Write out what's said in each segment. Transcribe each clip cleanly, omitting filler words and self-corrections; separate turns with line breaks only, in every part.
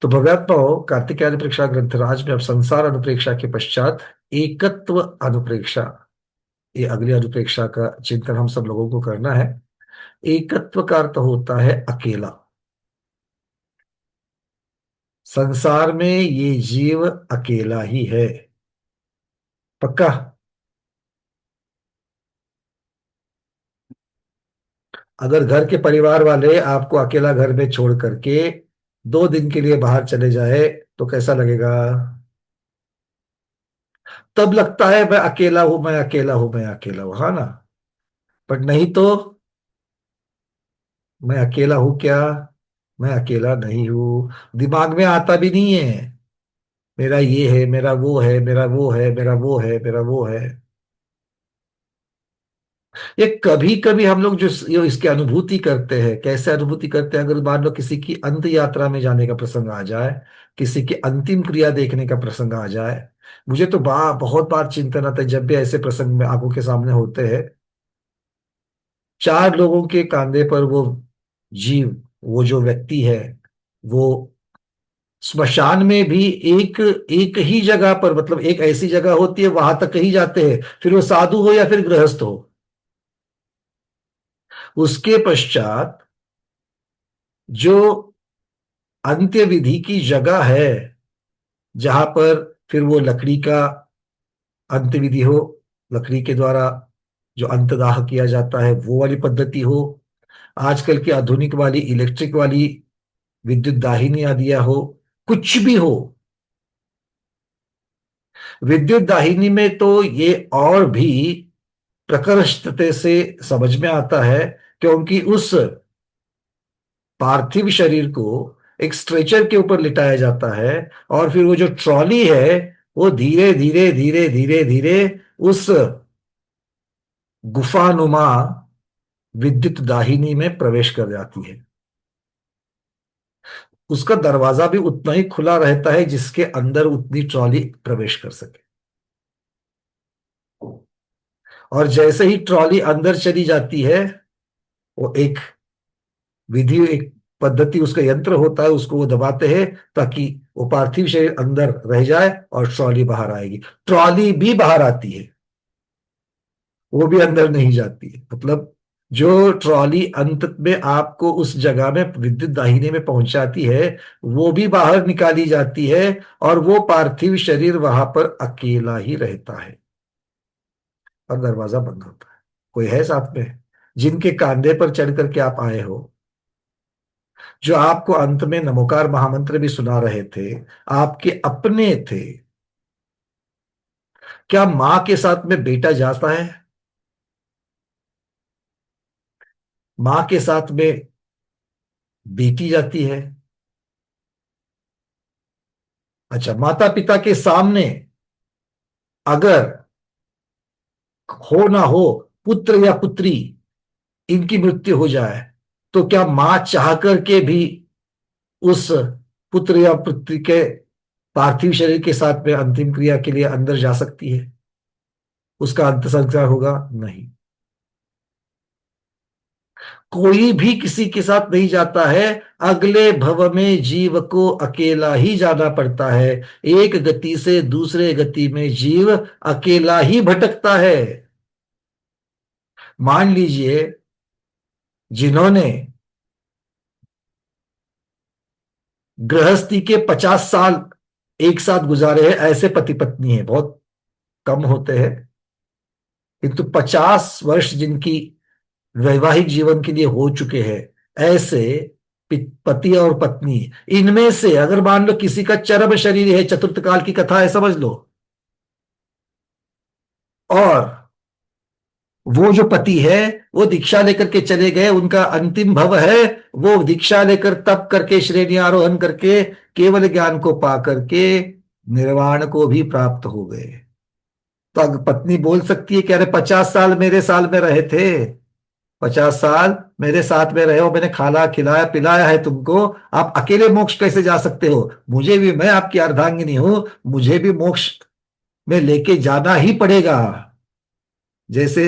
तो भगवत पाओ कार्तिकेय अनुप्रेक्षा ग्रंथराज में अब संसार अनुप्रेक्षा के पश्चात एकत्व अनुप्रेक्षा, ये अगली अनुप्रेक्षा का चिंतन हम सब लोगों को करना है। एकत्व का अर्थ होता है अकेला। संसार में ये जीव अकेला ही है। पक्का? अगर घर के परिवार वाले आपको अकेला घर में छोड़ करके 2 दिन के लिए बाहर चले जाए तो कैसा लगेगा? तब लगता है मैं अकेला हूं, मैं अकेला हूं, मैं अकेला हूं, हाँ ना? बट नहीं तो, मैं अकेला हूं क्या? मैं अकेला नहीं हूं। दिमाग में आता भी नहीं है मेरा ये है, मेरा वो है, मेरा वो है, मेरा वो है, मेरा वो है। ये कभी कभी हम लोग जो इसकी अनुभूति करते हैं, कैसे अनुभूति करते हैं? अगर मान लो किसी की अंत यात्रा में जाने का प्रसंग आ जाए, किसी की अंतिम क्रिया देखने का प्रसंग आ जाए, मुझे तो बहुत बार चिंतन आता है जब भी ऐसे प्रसंग में आंखों के सामने होते हैं। 4 लोगों के कंधे पर वो जीव, वो जो व्यक्ति है, वो स्मशान में भी एक एक ही जगह पर, मतलब एक ऐसी जगह होती है वहां तक ही जाते हैं, फिर वो साधु हो या फिर गृहस्थ हो। उसके पश्चात जो अंत्य विधि की जगह है, जहां पर फिर वो लकड़ी का अंत्य विधि हो, लकड़ी के द्वारा जो अंतदाह किया जाता है वो वाली पद्धति हो, आजकल की आधुनिक वाली इलेक्ट्रिक वाली विद्युत दाहिनी आदिया हो, कुछ भी हो। विद्युत दाहिनी में तो ये और भी प्रकृष्टते से समझ में आता है, क्योंकि उस पार्थिव शरीर को एक स्ट्रेचर के ऊपर लिटाया जाता है, और फिर वो जो ट्रॉली है वो धीरे धीरे धीरे धीरे धीरे उस गुफानुमा विद्युत दाहिनी में प्रवेश कर जाती है। उसका दरवाजा भी उतना ही खुला रहता है जिसके अंदर उतनी ट्रॉली प्रवेश कर सके। और जैसे ही ट्रॉली अंदर चली जाती है, वो एक विधि, एक पद्धति, उसका यंत्र होता है, उसको वो दबाते हैं ताकि वो पार्थिव शरीर अंदर रह जाए और ट्रॉली बाहर आएगी। ट्रॉली भी बाहर आती है, वो भी अंदर नहीं जाती है। मतलब जो ट्रॉली अंत में आपको उस जगह में विद्युत दाहिनी में पहुंचाती है, वो भी बाहर निकाली जाती है, और वो पार्थिव शरीर वहां पर अकेला ही रहता है और दरवाजा बंद होता है। कोई है साथ में? जिनके कांधे पर चढ़ करके आप आए हो, जो आपको अंत में नमोकार महामंत्र भी सुना रहे थे, आपके अपने थे। क्या मां के साथ में बेटा जाता है? मां के साथ में बेटी जाती है? अच्छा, माता पिता के सामने अगर हो ना हो, पुत्र या पुत्री, इनकी मृत्यु हो जाए, तो क्या मां चाह करके भी उस पुत्र या पुत्री के पार्थिव शरीर के साथ में अंतिम क्रिया के लिए अंदर जा सकती है? उसका अंत संस्कार होगा? नहीं। कोई भी किसी के साथ नहीं जाता है। अगले भव में जीव को अकेला ही जाना पड़ता है। एक गति से दूसरे गति में जीव अकेला ही भटकता है। मान लीजिए, जिन्होंने गृहस्थी के 50 साल एक साथ गुजारे हैं, ऐसे पति पत्नी हैं, बहुत कम होते हैं। किंतु 50 वर्ष जिनकी वैवाहिक जीवन के लिए हो चुके हैं, ऐसे पति और पत्नी, इनमें से अगर मान लो किसी का चरम शरीर है, चतुर्थ काल की कथा है समझ लो, और वो जो पति है वो दीक्षा लेकर के चले गए, उनका अंतिम भव है, वो दीक्षा लेकर तप करके श्रेणी आरोहण करके केवल ज्ञान को पा करके निर्वाण को भी प्राप्त हो गए, तो पत्नी बोल सकती है कि अरे 50 साल मेरे साल में रहे थे, 50 साल मेरे साथ में रहे हो, मैंने खाना खिलाया पिलाया है तुमको, आप अकेले मोक्ष कैसे जा सकते हो? मुझे भी, मैं आपकी अर्धांगिनी हूं, मुझे भी मोक्ष में लेके जाना ही पड़ेगा। जैसे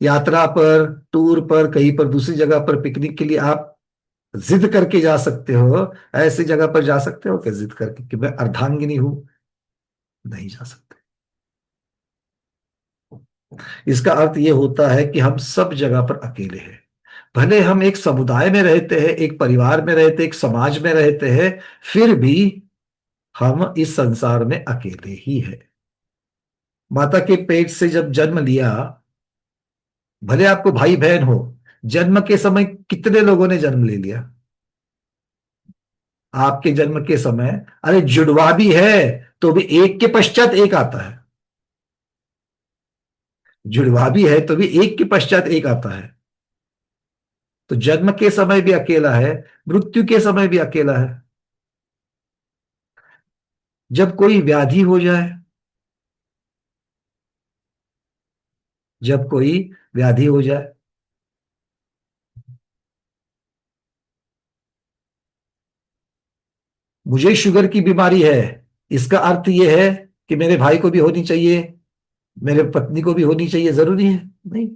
यात्रा पर, टूर पर, कहीं पर दूसरी जगह पर पिकनिक के लिए आप जिद करके जा सकते हो, ऐसी जगह पर जा सकते हो कि जिद करके कि मैं अर्धांगिनी हूं? नहीं जा सकते। इसका अर्थ ये होता है कि हम सब जगह पर अकेले हैं। भले हम एक समुदाय में रहते हैं, एक परिवार में रहते हैं, एक समाज में रहते हैं, फिर भी हम इस संसार में अकेले ही हैं। माता के पेट से जब जन्म लिया, भले आपको भाई बहन हो, जन्म के समय कितने लोगों ने जन्म ले लिया? आपके जन्म के समय, अरे जुड़वा भी है तो भी एक के पश्चात एक आता है। जुड़वा भी है तो भी एक के पश्चात एक आता है। तो जन्म के समय भी अकेला है, मृत्यु के समय भी अकेला है। जब कोई व्याधि हो जाए, जब कोई व्याधि हो जाए, मुझे शुगर की बीमारी है, इसका अर्थ यह है कि मेरे भाई को भी होनी चाहिए, मेरे पत्नी को भी होनी चाहिए, जरूरी है? नहीं।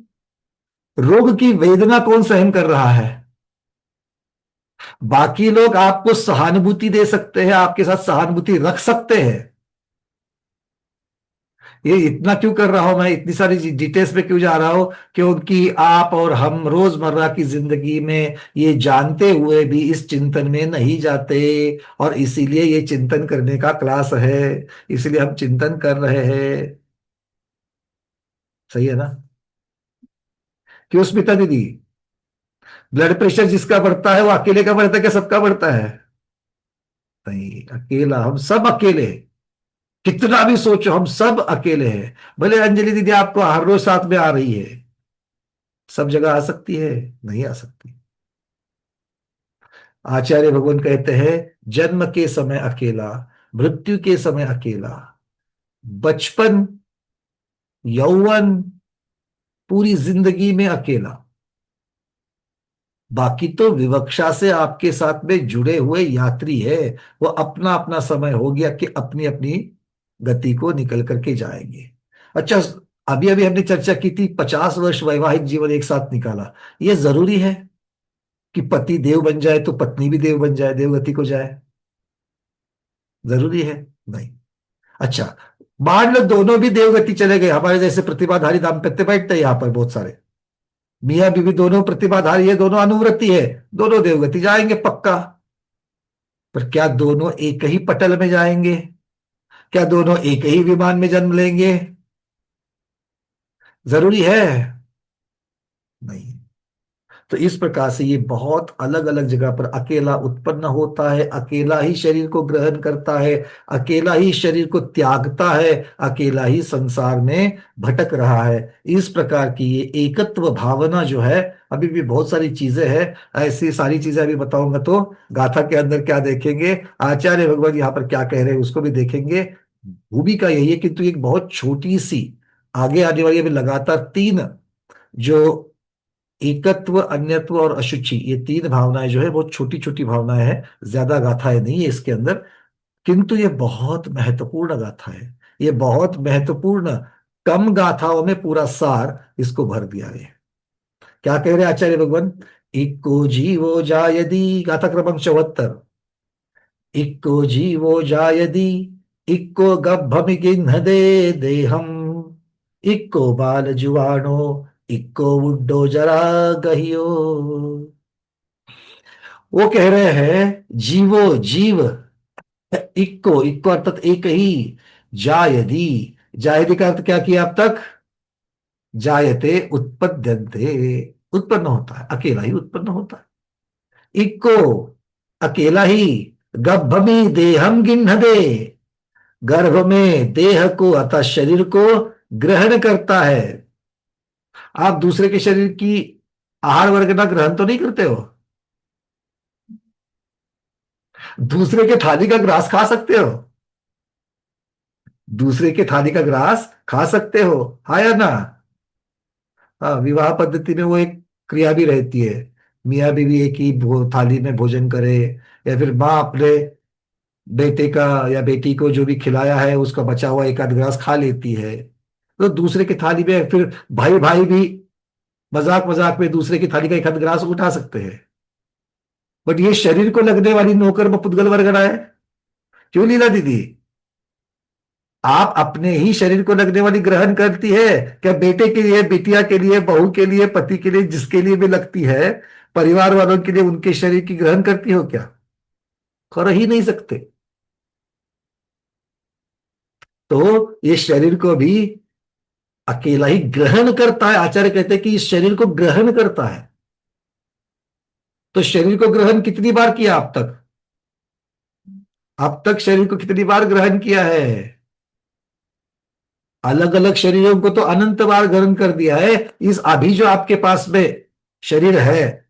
रोग की वेदना कौन सहन कर रहा है? बाकी लोग आपको सहानुभूति दे सकते हैं, आपके साथ सहानुभूति रख सकते हैं। ये इतना क्यों कर रहा हूं मैं, इतनी सारी डिटेल्स में क्यों जा रहा हूं? क्योंकि आप और हम रोजमर्रा की जिंदगी में ये जानते हुए भी इस चिंतन में नहीं जाते, और इसीलिए ये चिंतन करने का क्लास है, इसलिए हम चिंतन कर रहे हैं। सही है ना? क्यों स्मिता दीदी? ब्लड प्रेशर जिसका बढ़ता है वो अकेले का बढ़ता है क्या सबका बढ़ता है? नहीं, अकेला, हम सब अकेले हैं। कितना भी सोचो, हम सब अकेले हैं। भले अंजलि दीदी आपको हर रोज साथ में आ रही है, सब जगह आ सकती है? नहीं आ सकती। आचार्य भगवान कहते हैं, जन्म के समय अकेला, मृत्यु के समय अकेला, बचपन, यौवन, पूरी जिंदगी में अकेला। बाकी तो विवक्षा से आपके साथ में जुड़े हुए यात्री है, वो अपना अपना समय हो गया कि अपनी अपनी गति को निकल करके जाएंगे। अच्छा, अभी अभी हमने चर्चा की थी 50 वर्ष वैवाहिक जीवन एक साथ निकाला। ये जरूरी है कि पति देव बन जाए तो पत्नी भी देव बन जाए, देवगति को जाए? जरूरी है? नहीं। अच्छा, मान लो दोनों भी देवगति चले गए, हमारे जैसे प्रतिभाधारी दाम्पत्य बैठते हैं यहाँ पर बहुत सारे, मियां बीवी दोनों प्रतिभाधारी है, दोनों अनुव्रती है, दोनों देवगति जाएंगे पक्का। पर क्या दोनों एक ही पटल में जाएंगे? क्या दोनों एक ही विमान में जन्म लेंगे? जरूरी है? नहीं। तो इस प्रकार से ये बहुत अलग अलग जगह पर अकेला उत्पन्न होता है, अकेला ही शरीर को ग्रहण करता है, अकेला ही शरीर को त्यागता है, अकेला ही संसार में भटक रहा है। इस प्रकार की ये एकत्व भावना जो है, अभी भी बहुत सारी चीजें हैं, ऐसी सारी चीजें अभी बताऊंगा तो गाथा के अंदर क्या देखेंगे, आचार्य भगवान यहाँ पर क्या कह रहे हैं उसको भी देखेंगे। भूमिका यही है, किंतु एक बहुत छोटी सी आगे आने वाली, अभी लगातार तीन जो एकत्व, अन्यत्व और अशुचि, ये तीन भावनाएं जो है बहुत छोटी छोटी भावनाएं हैं, ज्यादा गाथाएं नहीं है इसके अंदर, किंतु ये बहुत महत्वपूर्ण गाथा है। ये बहुत महत्वपूर्ण, कम गाथाओं में पूरा सार इसको भर दिया है। क्या कह रहे हैं आचार्य भगवान? इको जीवो जायदी, गाथा क्रमांक 74। इको जीवो जायदी, इको गब्भमिगिन्ह दे देहम, इको बाल जुवाणो, इको बुड्ढो जरा गहियो। वो कह रहे हैं, जीवो जीव, इक्को, इक्को अर्थात एक ही, जायदी, जायदी का अर्थ क्या किया अब तक? जायते उत्पद्यन्ते, उत्पन्न होता है, अकेला ही उत्पन्न होता है। इक्को, अकेला ही, गब्भमी देहम गिन्ह दे, गर्भ में देह को अर्थात शरीर को ग्रहण करता है। आप दूसरे के शरीर की आहार वर्ग का ग्रहण तो नहीं करते हो? दूसरे के थाली का ग्रास खा सकते हो? दूसरे के थाली का ग्रास खा सकते हो, हाँ या ना? हाँ, विवाह पद्धति में वो एक क्रिया भी रहती है, मियाँ बीवी एक ही थाली में भोजन करे, या फिर माँ अपने बेटे का या बेटी को जो भी खिलाया है उसका बचा हुआ एक आध ग्रास खा लेती है। तो दूसरे की थाली में फिर भाई भाई भी मजाक मजाक में दूसरे की थाली का एक आध ग्रास उठा सकते हैं। बट ये शरीर को लगने वाली नौकर वो पुद्गल वर्गना है। क्यों लीला दीदी? आप अपने ही शरीर को लगने वाली ग्रहण करती है, क्या बेटे के लिए, बिटिया के लिए, बहू के लिए, पति के लिए, जिसके लिए भी लगती है, परिवार वालों के लिए उनके शरीर की ग्रहण करती हो क्या? कर ही नहीं सकते। तो ये शरीर को भी अकेला ही ग्रहण करता है। आचार्य कहते हैं कि इस शरीर को ग्रहण करता है। तो शरीर को ग्रहण कितनी बार किया अब तक? अब तक शरीर को कितनी बार ग्रहण किया है? अलग अलग शरीरों को तो अनंत बार ग्रहण कर दिया है। इस अभी जो आपके पास में शरीर है,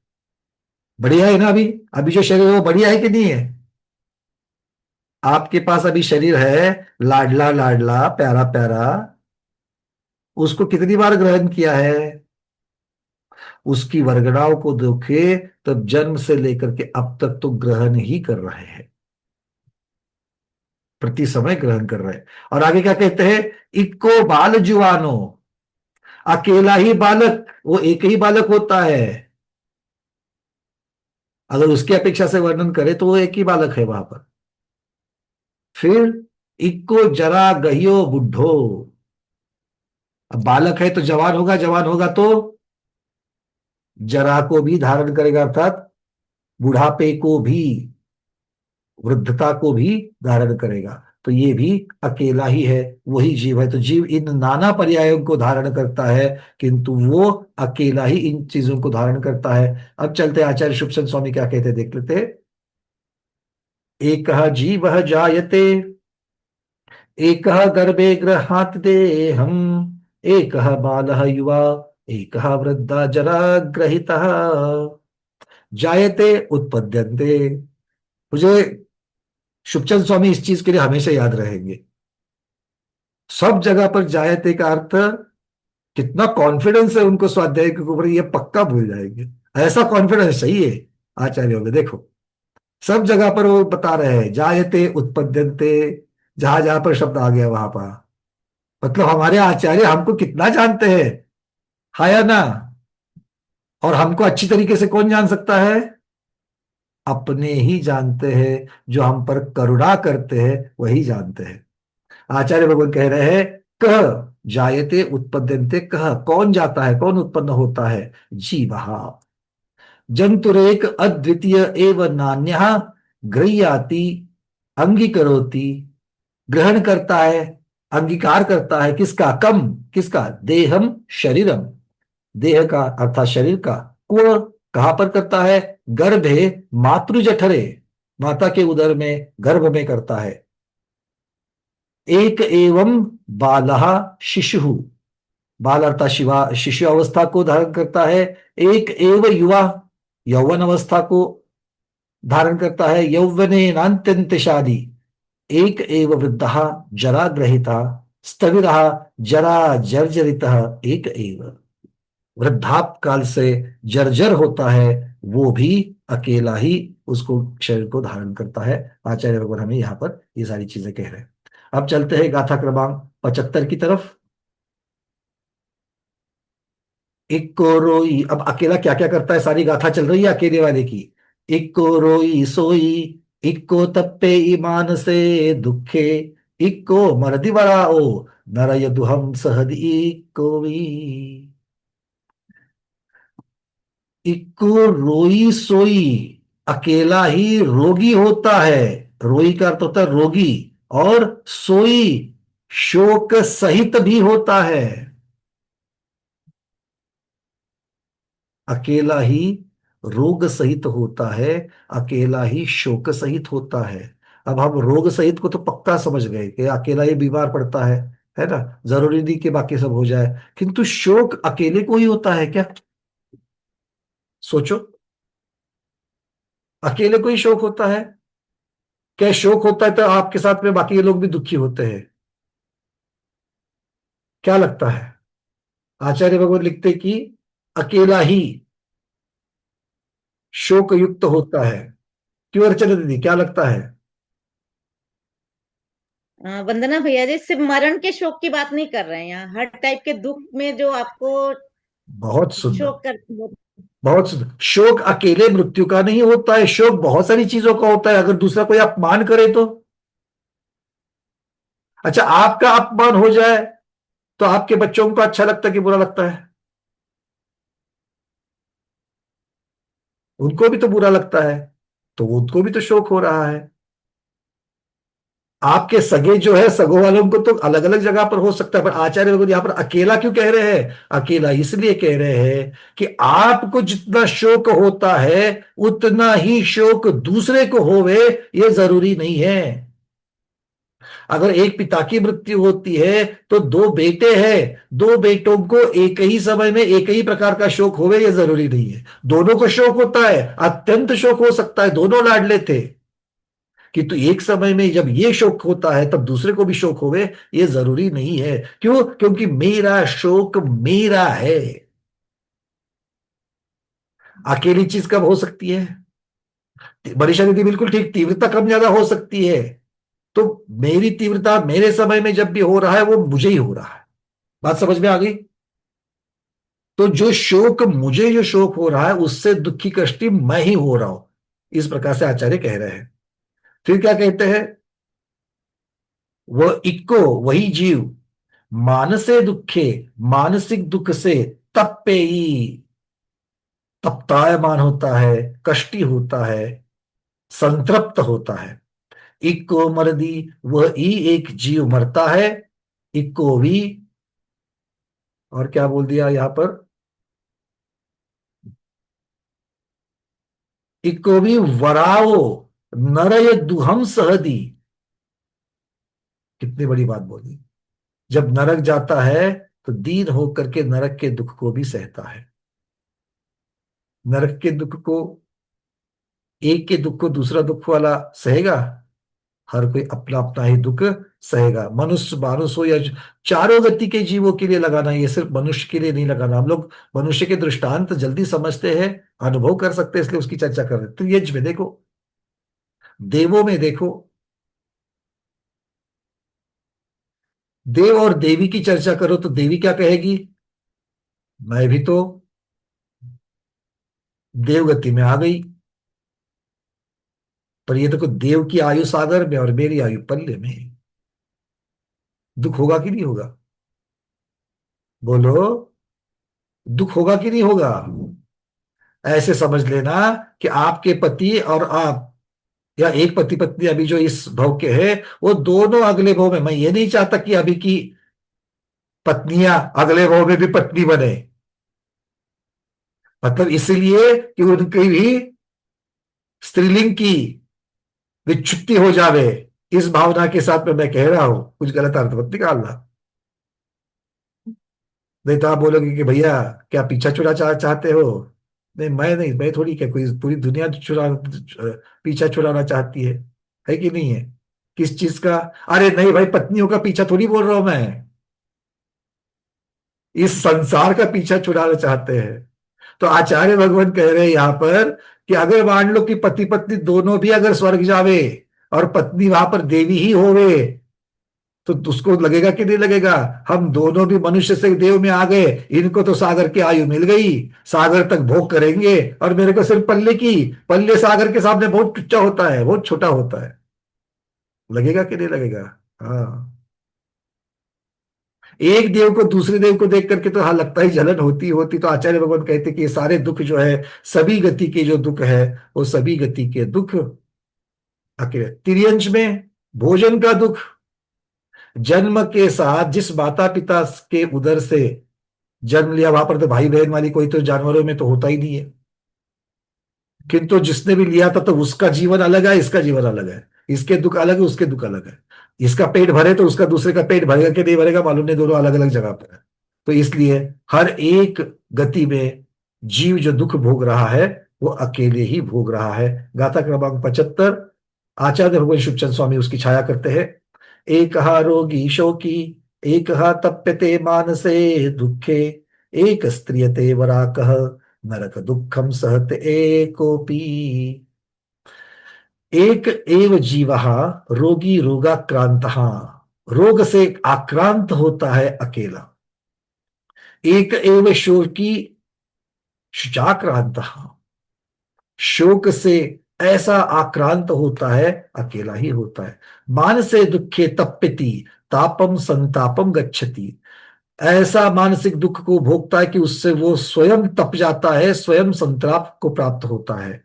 बढ़िया है ना? अभी अभी जो शरीर है वो बढ़िया है कि नहीं है? आपके पास अभी शरीर है, लाडला लाडला, प्यारा प्यारा, उसको कितनी बार ग्रहण किया है? उसकी वरगड़ाओं को देखे तब जन्म से लेकर के अब तक तो ग्रहण ही कर रहे हैं, प्रति समय ग्रहण कर रहे हैं। और आगे क्या कहते हैं? इक्को बाल जुआनो, अकेला ही बालक, वो एक ही बालक होता है। अगर उसकी अपेक्षा से वर्णन करें तो वो एक ही बालक है वहां पर। फिर इक्को जरा गहियो बुढ़ो, अब बालक है तो जवान होगा, जवान होगा तो जरा को भी धारण करेगा, अर्थात बुढ़ापे को भी, वृद्धता को भी धारण करेगा। तो ये भी अकेला ही है, वही जीव है। तो जीव इन नाना पर्यायों को धारण करता है, किंतु वो अकेला ही इन चीजों को धारण करता है। अब चलते हैं आचार्य शुभचंद स्वामी क्या कहते हैं, देख लेते हैं। एक जीव जायते, एक गर्भे गृहात देहम, एक बाल युवा, एक वृद्धा जरा ग्रहित, जायते उत्पद्यन्ते। मुझे शुभचंद स्वामी इस चीज के लिए हमेशा याद रहेंगे। सब जगह पर जायते का अर्थ, कितना कॉन्फिडेंस है उनको स्वाध्याय के ऊपर, ये पक्का भूल जाएंगे। ऐसा कॉन्फिडेंस चाहिए आचार्यों में। देखो सब जगह पर वो बता रहे हैं जायते उत्पद्यन्ते, जहां जहां पर शब्द आ गया वहां पर, मतलब हमारे आचार्य हमको कितना जानते हैं, है या ना? और हमको अच्छी तरीके से कौन जान सकता है? अपने ही जानते हैं। जो हम पर करुणा करते हैं वही जानते हैं। आचार्य भगवान कह रहे हैं, कह जायते उत्पद्यन्ते, कह कौन जाता है, कौन उत्पन्न होता है? जीवहा। जंतुरेक अद्वितीय एव नान्यः, गृह्याति अंगीकरोति, ग्रहण करता है, अंगीकार करता है, किसका? कम, किसका? देहम शरीरम, देह का अर्थात शरीर का। क्व, कहां पर करता है? गर्भे मातृ जठरे, माता के उदर में, गर्भ में करता है। एक एवं बालः शिशु, बाल अर्थात शिवा, शिशु अवस्था को धारण करता है। एक एव युवा, यौवन अवस्था को धारण करता है। यौवने नान्त्यंत शादी, एक एव वृद्धा जरा ग्रहिता, स्थविरः जरा जर्जरितः एक एव, वृद्धाप काल से जर्जर होता है वो भी अकेला ही उसको, शरीर को धारण करता है। आचार्य भगवान हमें यहाँ पर ये सारी चीजें कह रहे हैं। अब चलते हैं गाथा क्रमांक 75 की तरफ। इक्को रोई, अब अकेला क्या क्या करता है, सारी गाथा चल रही है अकेले वाले की। इक्को रोई सोई, इक्को तप्पे ईमान से दुखे, इक्को मरदी बड़ाओ, नरय दुहम सहद इक्को वी। इक्को रोई सोई, अकेला ही रोगी होता है। रोई का अर्थ होता है रोगी, और सोई शोक सहित भी होता है। अकेला ही रोग सहित होता है, अकेला ही शोक सहित होता है। अब हम रोग सहित को तो पक्का समझ गए कि अकेला ही बीमार पड़ता है ना? जरूरी नहीं कि बाकी सब हो जाए, किंतु शोक अकेले को ही होता है क्या? सोचो, अकेले को ही शोक होता है क्या? शोक होता है तो आपके साथ में बाकी लोग भी दुखी होते हैं, क्या लगता है? आचार्य भगवत लिखते कि अकेला ही शोक युक्त होता है। क्यों अर्चना दीदी, क्या लगता है?
वंदना भैया जी, सिर्फ मरण के शोक की बात नहीं कर रहे हैं यहाँ, हर टाइप के दुख में जो आपको
बहुत सुंदर,
शोक कर वो।
बहुत शोक अकेले मृत्यु का नहीं होता है, शोक बहुत सारी चीजों का होता है। अगर दूसरा कोई अपमान करे तो, अच्छा आपका अपमान हो जाए तो आपके बच्चों को अच्छा लगता है कि बुरा लगता है? उनको भी तो बुरा लगता है, तो उनको भी तो शोक हो रहा है। आपके सगे जो है, सगों वालों को तो अलग अलग जगह पर हो सकता है, पर आचार्य लोग यहाँ पर अकेला क्यों कह रहे हैं? अकेला इसलिए कह रहे हैं कि आपको जितना शोक होता है उतना ही शोक दूसरे को होवे, ये जरूरी नहीं है। अगर एक पिता की मृत्यु होती है तो दो बेटे हैं, दो बेटों को एक ही समय में एक ही प्रकार का शोक होवे, ये जरूरी नहीं है। दोनों को शोक होता है, अत्यंत शोक हो सकता है, दोनों लाडले थे, किंतु एक समय में जब ये शोक होता है तब दूसरे को भी शोक होवे, ये जरूरी नहीं है। क्यों? क्योंकि मेरा शोक मेरा है। अकेली चीज कब हो सकती है? मनीषा दीदी बिल्कुल ठीक, तीव्रता कम ज्यादा हो सकती है। तो मेरी तीव्रता मेरे समय में जब भी हो रहा है वो मुझे ही हो रहा है। बात समझ में आ गई? तो जो शोक मुझे जो शोक हो रहा है उससे दुखी कष्टी मैं ही हो रहा हूं, इस प्रकार से आचार्य कह रहे हैं। फिर क्या कहते हैं? वह इक्को, वही जीव, मानसे दुखे, मानसिक दुख से तप्पेयी, तप्तायमान होता है, कष्टी होता है, संतृप्त होता है। इक्को मरदी, वह ही एक जीव मरता है। इक्को भी, और क्या बोल दिया यहां पर? इक्को भी वराओ नरय दुहम सहदी। कितनी बड़ी बात बोली। जब नरक जाता है तो दीन होकर के नरक के दुख को भी सहता है। नरक के दुख को, एक के दुख को दूसरा दुख वाला सहेगा? हर कोई अपना अपना ही दुख सहेगा। मनुष्य मानुष हो या चारों गति के जीवों के लिए लगाना, ये सिर्फ मनुष्य के लिए नहीं लगाना। हम लोग मनुष्य के दृष्टांत जल्दी समझते हैं, अनुभव कर सकते हैं, इसलिए उसकी चर्चा कर रहे हैं। तो ये में देखो, देवों में देखो, देव और देवी की चर्चा करो तो देवी क्या कहेगी? मैं भी तो देवगति में आ गई, पर ये देखो देव की आयु सागर में और मेरी आयु पल्ले में। दुख होगा कि नहीं होगा? बोलो, दुख होगा कि नहीं होगा? ऐसे समझ लेना कि आपके पति और आप, या एक पति पत्नी अभी जो इस भव के हैं, वो दोनों अगले भव में, मैं ये नहीं चाहता कि अभी की पत्नियां अगले भव में भी पत्नी बने, मतलब इसलिए कि उनकी भी स्त्रीलिंग की विच्छुत्ति हो जावे, इस भावना के साथ में मैं कह रहा हूं। कुछ गलत अर्थ मत निकालना, नहीं तो आप बोलोगे कि भैया क्या पीछा छुड़ा चाहते हो। नहीं, मैं नहीं, मैं थोड़ी, क्या कोई पूरी दुनिया पीछा छुड़ाना चाहती है कि नहीं है? किस चीज का? अरे नहीं भाई, पत्नियों का पीछा थोड़ी बोल रहा हूं मैं, इस संसार का पीछा छुड़ाना चाहते हैं। तो आचार्य भगवान कह रहे हैं यहां पर कि अगर मान लो कि पति पत्नी दोनों भी अगर स्वर्ग जावे और पत्नी वहां पर देवी ही होवे, तो उसको लगेगा कि नहीं लगेगा? हम दोनों भी मनुष्य से देव में आ गए, इनको तो सागर की आयु मिल गई, सागर तक भोग करेंगे, और मेरे को सिर्फ पल्ले की, पल्ले सागर के सामने बहुत टुच्चा होता है, बहुत छोटा होता है। लगेगा कि नहीं लगेगा? हाँ। एक देव को दूसरे देव को देख करके तो हाँ लगता ही जलन होती होती। तो आचार्य भगवान कहते कि ये सारे दुख जो है, सभी गति के जो दुख है, वो सभी गति के दुख अकेले। तिर्यंश में भोजन का दुख, जन्म के साथ जिस माता पिता के उदर से जन्म लिया, वहां पर तो भाई बहन वाली कोई तो जानवरों में तो होता ही नहीं है, किंतु जिसने भी लिया था तो उसका जीवन अलग है, इसका जीवन अलग है, इसके दुख अलग है, उसके दुख अलग है। इसका पेट भरे तो उसका दूसरे का पेट भरेगा कि नहीं भरेगा मालूम नहीं, दोनों अलग अलग जगह पर है। तो इसलिए हर एक गति में जीव जो दुख भोग रहा है वो अकेले ही भोग रहा है। गाथा क्रमांक 75, आचार्य भगवान शिवचंद स्वामी उसकी छाया करते हैं। एक रोगी शोकी, एक तप्यते मानसे दुखे, एक स्त्रियते वराकः, नरक दुखम सहत एकोपी। एक एव जीवः रोगी रोगाक्रांतः, रोग से आक्रांत होता है अकेला। एक एव शोकी, शुचाक्रांत, शोक से ऐसा आक्रांत होता है, अकेला ही होता है। मानसे दुखे तप्यति, तापम संतापम गच्छति। ऐसा मानसिक दुख को भोगता है कि उससे वो स्वयं तप जाता है, स्वयं संताप को प्राप्त होता है।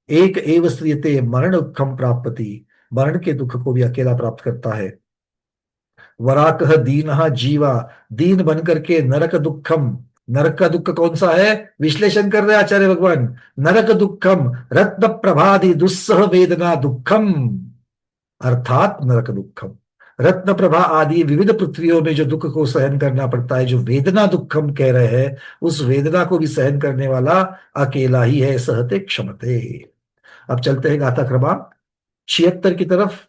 एक एव श्रियते मरण दुखम प्राप्ति, मरण के दुख को भी अकेला प्राप्त करता है। वराकह दीनः जीवा, दीन बन करके नरक दुखम, नरक का दुख कौन सा है, विश्लेषण कर रहे हैं आचार्य भगवान। नरक दुखम रत्न प्रभादि दुस्सह वेदना दुखम, अर्थात नरक दुखम, रत्न प्रभा आदि विविध पृथ्वियों में जो दुख को सहन करना पड़ता है, जो वेदना दुखम कह रहे हैं, उस वेदना को भी सहन करने वाला अकेला ही है, सहते क्षमते। अब चलते हैं गाथा क्रमांक 76 की तरफ।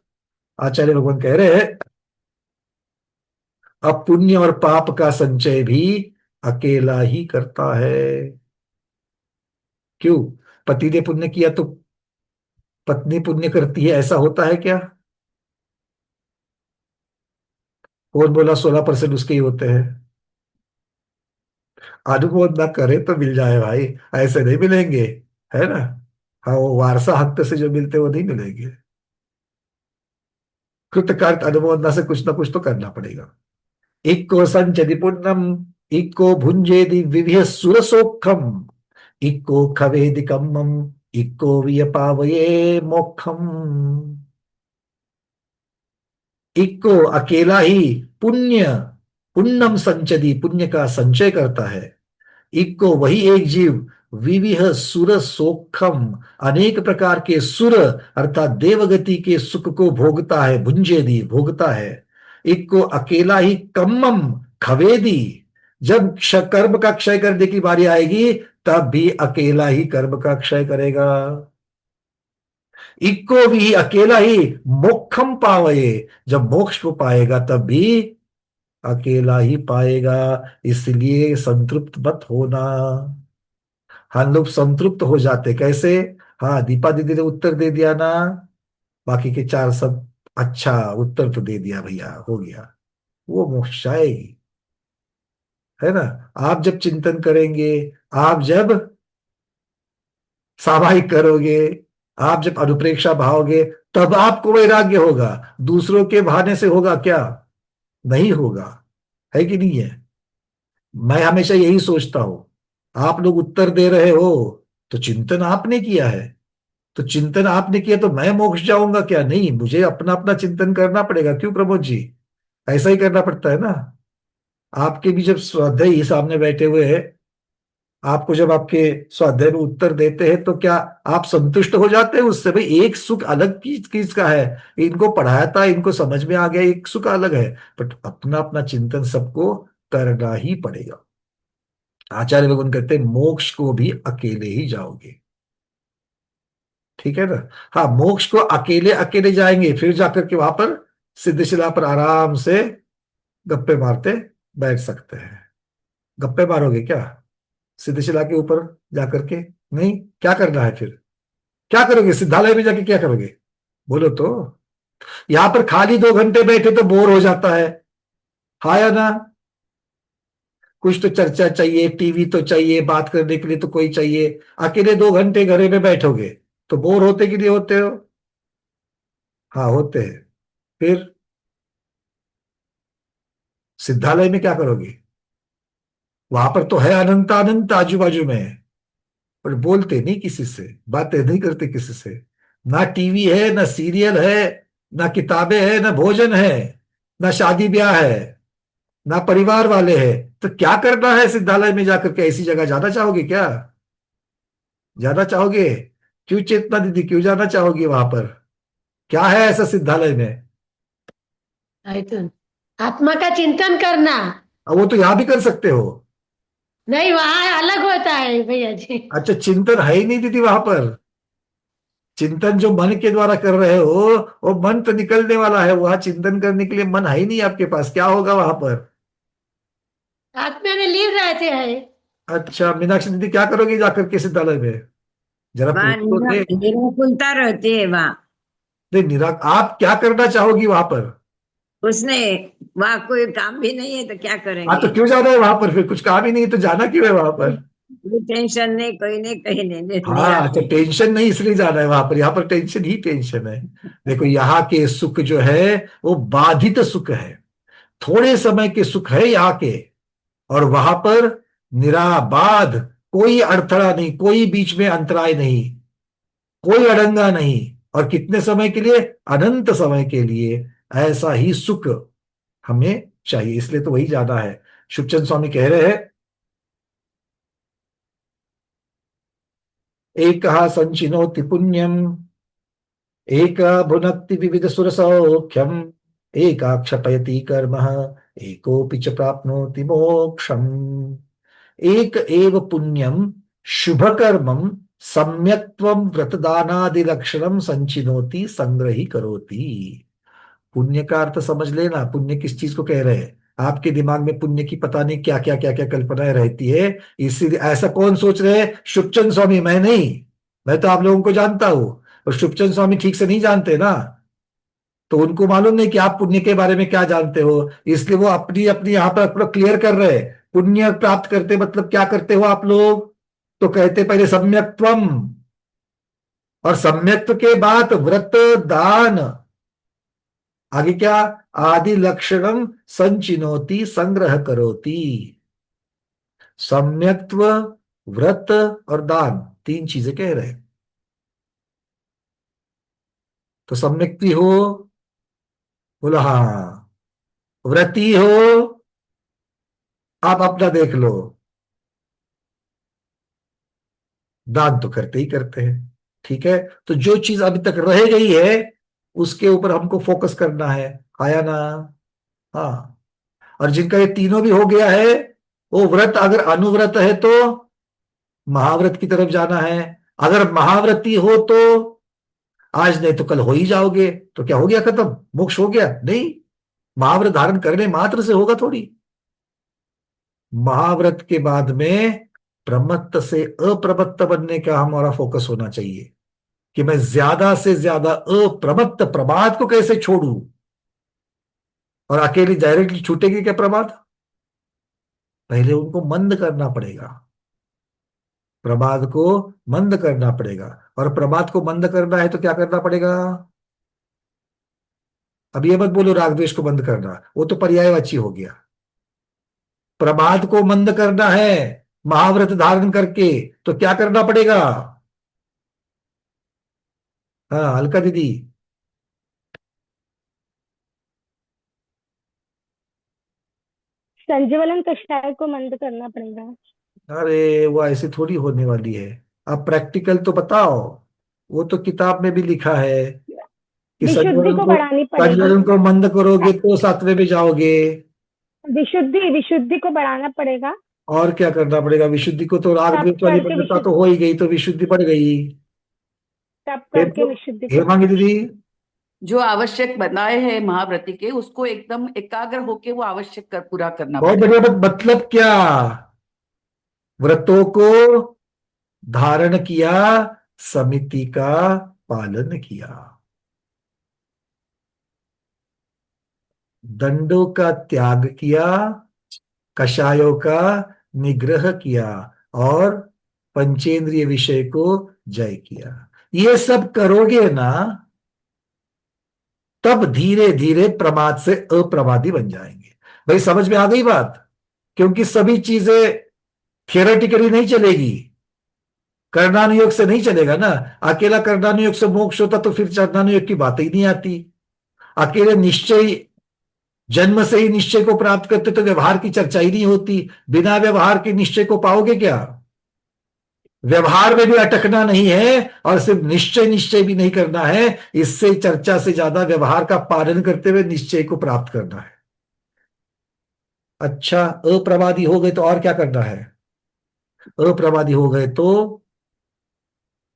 आचार्य भगवान कह रहे हैं, अब पुण्य और पाप का संचय भी अकेला ही करता है। क्यों? पति ने पुण्य किया तो पत्नी पुण्य करती है, ऐसा होता है क्या? कौन बोला 16% उसके ही होते हैं? अनुमोदन ना करे तो मिल जाए भाई, ऐसे नहीं मिलेंगे, है ना। हाँ, वो वारसा हक से जो मिलते वो नहीं मिलेंगे। कृतकार्त अनुमोदना से कुछ ना कुछ तो करना पड़ेगा। इक्को संचदि पुण्यम, इक्को भुंजेदि विविह सुरसोखम, इक्को खवेदि कम्मम, इक्को वियपावये मोक्षम। इक्को अकेला ही पुण्य, पुण्यम संचदी पुण्य का संचय करता है। इक्को वही एक जीव, विविह सुर सोखम, अनेक प्रकार के सुर अर्थात देवगति के सुख को भोगता है, भुंजेदी भोगता है। इक्को अकेला ही कम्मम खवेदी, जब कर्म का क्षय करने की बारी आएगी तब भी अकेला ही कर्म का क्षय करेगा। इक्को भी अकेला ही मोक्षम पावये, जब मोक्ष को पाएगा तब भी अकेला ही पाएगा। इसलिए संतृप्त मत होना। हम लोग संतृप्त हो जाते कैसे? हाँ, दीपा दीदी ने उत्तर दे दिया ना, बाकी के चार सब अच्छा उत्तर तो दे दिया भैया, हो गया, वो मोक्ष आएगी, है ना। आप जब चिंतन करेंगे, आप जब सामायिक करोगे, आप जब अनुप्रेक्षा भाओगे, तब आपको वैराग्य होगा। दूसरों के बहाने से होगा क्या? नहीं होगा, है कि नहीं है। मैं हमेशा यही सोचता हूं, आप लोग उत्तर दे रहे हो तो चिंतन आपने किया है, तो चिंतन आपने किया तो मैं मोक्ष जाऊंगा क्या? नहीं, मुझे अपना अपना चिंतन करना पड़ेगा। क्यों प्रमोद जी? ऐसा ही करना पड़ता है ना। आपके भी जब स्वाध्यायी ही सामने बैठे हुए हैं, आपको जब आपके स्वाध्याय में उत्तर देते हैं तो क्या आप संतुष्ट हो जाते हैं उससे? भाई एक सुख अलग चीज चीज का है, इनको पढ़ाया था, इनको समझ में आ गया, एक सुख अलग है, बट अपना अपना चिंतन सबको करना ही पड़ेगा। आचार्य भगवान कहते हैं मोक्ष को भी अकेले ही जाओगे, ठीक है ना। हाँ, मोक्ष को अकेले अकेले जाएंगे, फिर जाकर के वहां पर सिद्धशिला पर आराम से गप्पे मारते बैठ सकते हैं। गप्पे मारोगे क्या सिद्धशिला के ऊपर जाकर के? नहीं, क्या करना है फिर? क्या करोगे सिद्धालय में जाके, क्या करोगे? बोलो तो। यहां पर खाली 2 घंटे बैठे तो बोर हो जाता है, हाँ या ना। कुछ तो चर्चा चाहिए, टीवी तो चाहिए, बात करने के लिए तो कोई चाहिए। अकेले 2 घंटे घरे में बैठोगे तो बोर होते कि नहीं होते हो? हाँ, होते हैं। फिर सिद्धालय में क्या करोगे? वहां पर तो है अनंत अनंत आजू बाजू में, पर बोलते नहीं किसी से, बातें नहीं करते किसी से। ना टीवी है, ना सीरियल है, ना किताबें है, ना भोजन है, ना शादी ब्याह है, ना परिवार वाले हैं। तो क्या करना है सिद्धालय में जाकर के? ऐसी जगह जाना चाहोगे क्या? जाना चाहोगे? क्यों चेतना दीदी, क्यों जाना चाहोगी वहां पर? क्या है ऐसा सिद्धालय में?
आयतन आत्मा का चिंतन करना।
अब वो तो यहां भी कर सकते हो।
नहीं, वहां अलग होता है भैया जी।
अच्छा, चिंतन है ही नहीं दीदी वहां पर। चिंतन जो मन के द्वारा कर रहे हो, वो मन तो निकलने वाला है, वहां चिंतन करने के लिए मन है ही नहीं आपके पास, क्या होगा वहां पर?
आत्मा में लीन रहते हैं।
अच्छा मीनाक्षी दीदी, क्या करोगे जाकर के सिद्धालय में? जरा
वहाँ
पूछ तो दे।
निराकुलता रहती है वहाँ।
नहीं, आप क्या करना चाहोगी वहां पर?
उसने वहाँ कोई काम भी नहीं है तो क्या
हाँ,
करेंगे।
तो क्यों जाना है वहां पर? फिर कुछ काम ही नहीं है तो जाना क्यों है वहां पर?
कोई टेंशन नहीं, कोई नहीं, कहीं नहीं,
हाँ, तो
निराश।
टेंशन नहीं इसलिए जाना है वहां पर, यहाँ पर टेंशन ही टेंशन है। देखो यहाँ के सुख जो है वो बाधित सुख है, थोड़े समय के सुख है यहाँ के। और वहां पर निराबाध, कोई अड़थड़ा नहीं, कोई बीच में अंतराय नहीं, कोई अड़ंगा नहीं। और कितने समय के लिए? अनंत समय के लिए। ऐसा ही सुख हमें चाहिए, इसलिए तो वही जाना है। शुभचंद स्वामी कह रहे हैं, एक संचिनोति पुण्यम, एक भुनक्ति विविध सुर सौख्यम, एका क्षपयति कर्म, एकोपि च प्राप्नोति मोक्षम। एक एव पुण्यम शुभ कर्मम सम्यक्त्वम व्रतदानादि लक्षणम संचिनोति संग्रही करोति। पुण्य का अर्थ समझ लेना, पुण्य किस चीज को कह रहे हैं। आपके दिमाग में पुण्य की पता नहीं क्या क्या क्या क्या कल्पनाएं रहती है, इसीलिए ऐसा कौन सोच रहे हैं? शुभचंद स्वामी, मैं नहीं। मैं तो आप लोगों को जानता हूं, और शुभचंद स्वामी ठीक से नहीं जानते ना, तो उनको मालूम नहीं कि आप पुण्य के बारे में क्या जानते हो, इसलिए वो अपनी अपनी यहां पर अपना क्लियर कर रहे हैं। पुण्य प्राप्त करते मतलब क्या करते हो आप लोग? तो कहते पहले सम्यक्त्वम, और सम्यक्त्व के बाद व्रत दान, आगे क्या? आदि लक्षणम संचिनोति संग्रह करोति। सम्यक्त्व, व्रत और दान, तीन चीजें कह रहे हैं। तो सम्यक्ति हो, बोला हाँ। व्रती हो, आप अपना देख लो, दान तो करते ही करते हैं। ठीक है, तो जो चीज अभी तक रह गई है उसके ऊपर हमको फोकस करना है, आया ना? हाँ। और जिनका ये तीनों भी हो गया है, वो व्रत अगर अनुव्रत है तो महाव्रत की तरफ जाना है। अगर महाव्रती हो तो आज नहीं तो कल हो ही जाओगे, तो क्या हो गया, खत्म, मोक्ष हो गया? नहीं, महाव्रत धारण करने मात्र से होगा थोड़ी। महाव्रत के बाद में प्रमत्त से अप्रमत्त बनने का हमारा फोकस होना चाहिए, कि मैं ज्यादा से ज्यादा अप्रमत्त प्रमाद को कैसे छोड़ू। और अकेली डायरेक्टली छूटेगी क्या प्रमाद? पहले उनको मंद करना पड़ेगा, प्रमाद को मंद करना पड़ेगा। और प्रमाद को मंद करना है तो क्या करना पड़ेगा? अब ये मत बोलो राग द्वेष को बंद करना, वो तो पर्यायवाची हो गया। प्रमाद को मंद करना है महाव्रत धारण करके, तो क्या करना पड़ेगा? हाँ, अलका दीदी।
संजीवलन कषाय को मंद करना पड़ेगा।
अरे वो ऐसे थोड़ी होने वाली है, आप प्रैक्टिकल तो बताओ। वो तो किताब में भी लिखा है कि
विशुद्धि
संजीवलन
को
को,
बढ़ानी पड़ेगी।
संजीवलन को मंद करोगे तो सातवें में जाओगे।
विशुद्धि विशुद्धि को बढ़ाना पड़ेगा।
और क्या करना पड़ेगा? विशुद्धि को तो, राग
तप
द्वेष वाली
करके
बद्धता तो
विशुद्धि,
हो ही गई, तो विशुद्धि बढ़ गई।
तप करके विशुद्धि को
हेमांगी
बढ़ाना।
दीदी।
जो आवश्यक बनाए हैं महाव्रती के, उसको एकदम एकाग्र होके वो आवश्यक पूरा करना
बहुत
पड़ेगा।
बढ़िया, मतलब क्या? व्रतों को धारण किया, समिति का पालन किया, दंडों का त्याग किया, कषायों का निग्रह किया, और पंचेंद्रिय विषय को जय किया। ये सब करोगे ना, तब धीरे धीरे प्रमाद से अप्रमादी बन जाएंगे। भाई समझ में आ गई बात? क्योंकि सभी चीजें थियोरेटिकली नहीं चलेगी, कर्णानुयोग से नहीं चलेगा ना। अकेला कर्णानुयोग से मोक्ष होता तो फिर चरणानुयोग की बात ही नहीं आती। अकेले निश्चय, जन्म से ही निश्चय को प्राप्त करते तो व्यवहार की चर्चा ही नहीं होती। बिना व्यवहार के निश्चय को पाओगे क्या? व्यवहार में भी अटकना नहीं है, और सिर्फ निश्चय निश्चय भी नहीं करना है। इससे चर्चा से ज्यादा व्यवहार का पालन करते हुए निश्चय को प्राप्त करना है। अच्छा, अप्रमादी हो गए तो और क्या करना है? अप्रमादी हो गए तो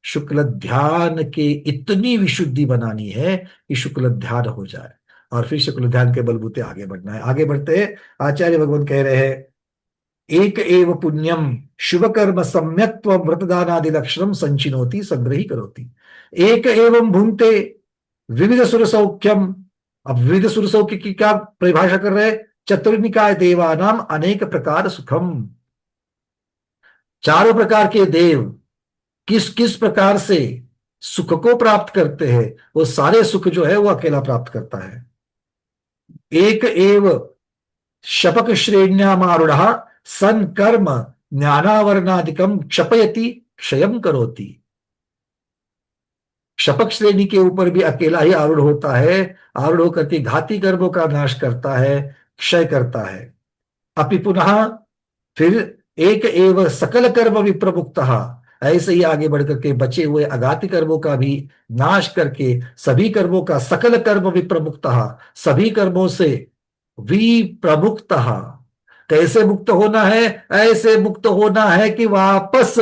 शुक्ल ध्यान के इतनी विशुद्धि बनानी है कि शुक्ल ध्यान हो जाए, और फिर शुक्ल ध्यान के बलबूते आगे बढ़ना है। आगे बढ़ते हैं, आचार्य भगवान कह रहे हैं, एक एव पुण्यम शुभ कर्म सम्यक्त्व व्रतदानादि लक्षणम संचिनोति संग्रही करोति। एक एवं भुंक्ते विविध सुर सौख्यम। अब विविध सुर सौख्य की क्या परिभाषा कर रहे हैं? चतुर्निकाय देवानाम अनेक प्रकार सुखम। चारों प्रकार के देव किस किस प्रकार से सुख को प्राप्त करते हैं, वो सारे सुख जो है वो अकेला प्राप्त करता है। एक एव शपक श्रेण्यामारूढ़ सन कर्म ज्ञानावरणादिकम क्षपयति क्षयम करोति। शपक श्रेणी के ऊपर भी अकेला ही आरूढ़ होता है, आरूढ़ होकर के घाती कर्मों का नाश करता है, क्षय करता है। अपि पुनः फिर एक एव सकल कर्म विप्रमुक्तः, ऐसे ही आगे बढ़कर के बचे हुए अघाती कर्मों का भी नाश करके सभी कर्मों का सकल कर्म विप्रमुक्तः, सभी कर्मों से विप्रमुक्तः, कैसे मुक्त होना है? ऐसे मुक्त होना है कि वापस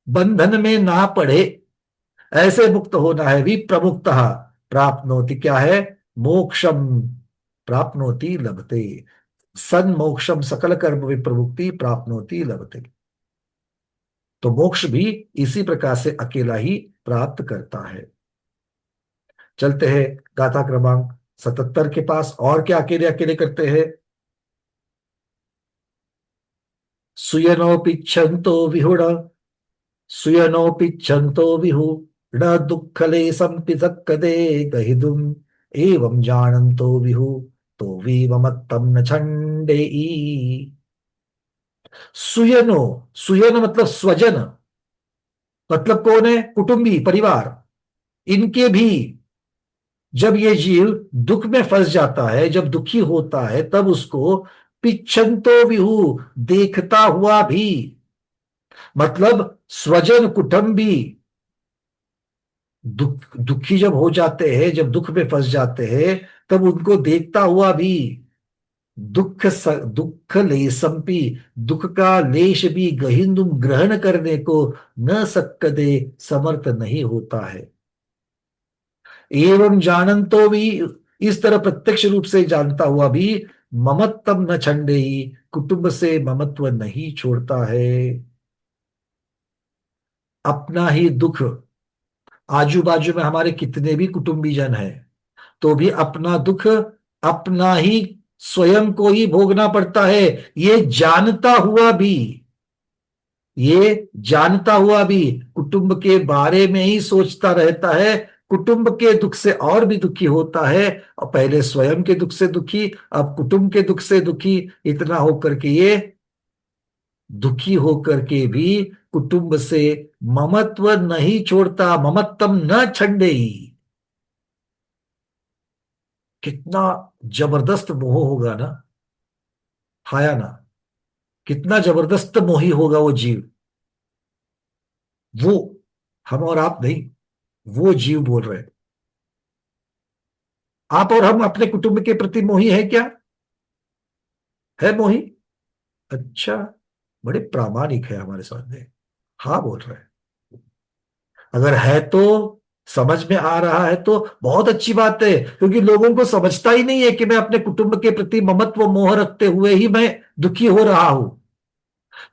बंधन में ना पड़े, ऐसे मुक्त होना है। विप्रमुक्तः प्राप्नोति, क्या है? मोक्षम प्राप्नोति लभते, सन मोक्षम सकल कर्म विप्रमुक्ति प्राप्नोति लभते। तो मोक्ष भी इसी प्रकार से अकेला ही प्राप्त करता है। चलते हैं गाथा क्रमांक 77 के पास। और क्या अकेले अकेले करते हैं? सुयनोपिच्छन्तो विहुण, सुयनोपिच्छन्तो विहुण दुःखलेशं पृथक्कदे गहिदुम् एवं जानन्तो विहु तो विमत्तम न छंडेई। सुयनो, सुयन मतलब स्वजन, मतलब कौन है? कुटुंबी, परिवार। इनके भी जब ये जीव दुख में फंस जाता है, जब दुखी होता है, तब उसको पिच्छन्तो विहु, देखता हुआ भी, मतलब स्वजन कुटुंबी दुखी जब हो जाते हैं, जब दुख में फंस जाते हैं, तब उनको देखता हुआ भी दुख लेसंपि, दुख का लेश भी गहिंदुम ग्रहण करने को न सक्कदे, समर्थ नहीं होता है। एवं जानंतो भी, इस तरह प्रत्यक्ष रूप से जानता हुआ भी, ममत्तम न छंडे, कुटुंब से ममत्व नहीं छोड़ता है। अपना ही दुख, आजू बाजू में हमारे कितने भी कुटुंबी जन हैं, तो भी अपना दुख अपना ही स्वयं को ही भोगना पड़ता है। ये जानता हुआ भी, ये जानता हुआ भी कुटुंब के बारे में ही सोचता रहता है, कुटुंब के दुख से और भी दुखी होता है, और पहले स्वयं के दुख से दुखी, अब कुटुंब के दुख से दुखी। इतना होकर के ये दुखी होकर के भी कुटुंब से ममत्व नहीं छोड़ता, ममत्तम न छंडेई। कितना जबरदस्त मोह होगा ना, हाया ना, कितना जबरदस्त मोही होगा वो जीव। वो हम और आप नहीं, वो जीव बोल रहे हैं। आप और हम अपने कुटुंब के प्रति मोही है क्या? है मोही? अच्छा, बड़े प्रामाणिक है हमारे सामने, हाँ बोल रहे हैं। अगर है तो, समझ में आ रहा है तो बहुत अच्छी बात है, क्योंकि लोगों को समझता ही नहीं है कि मैं अपने कुटुंब के प्रति ममत्व मोह रखते हुए ही मैं दुखी हो रहा हूं।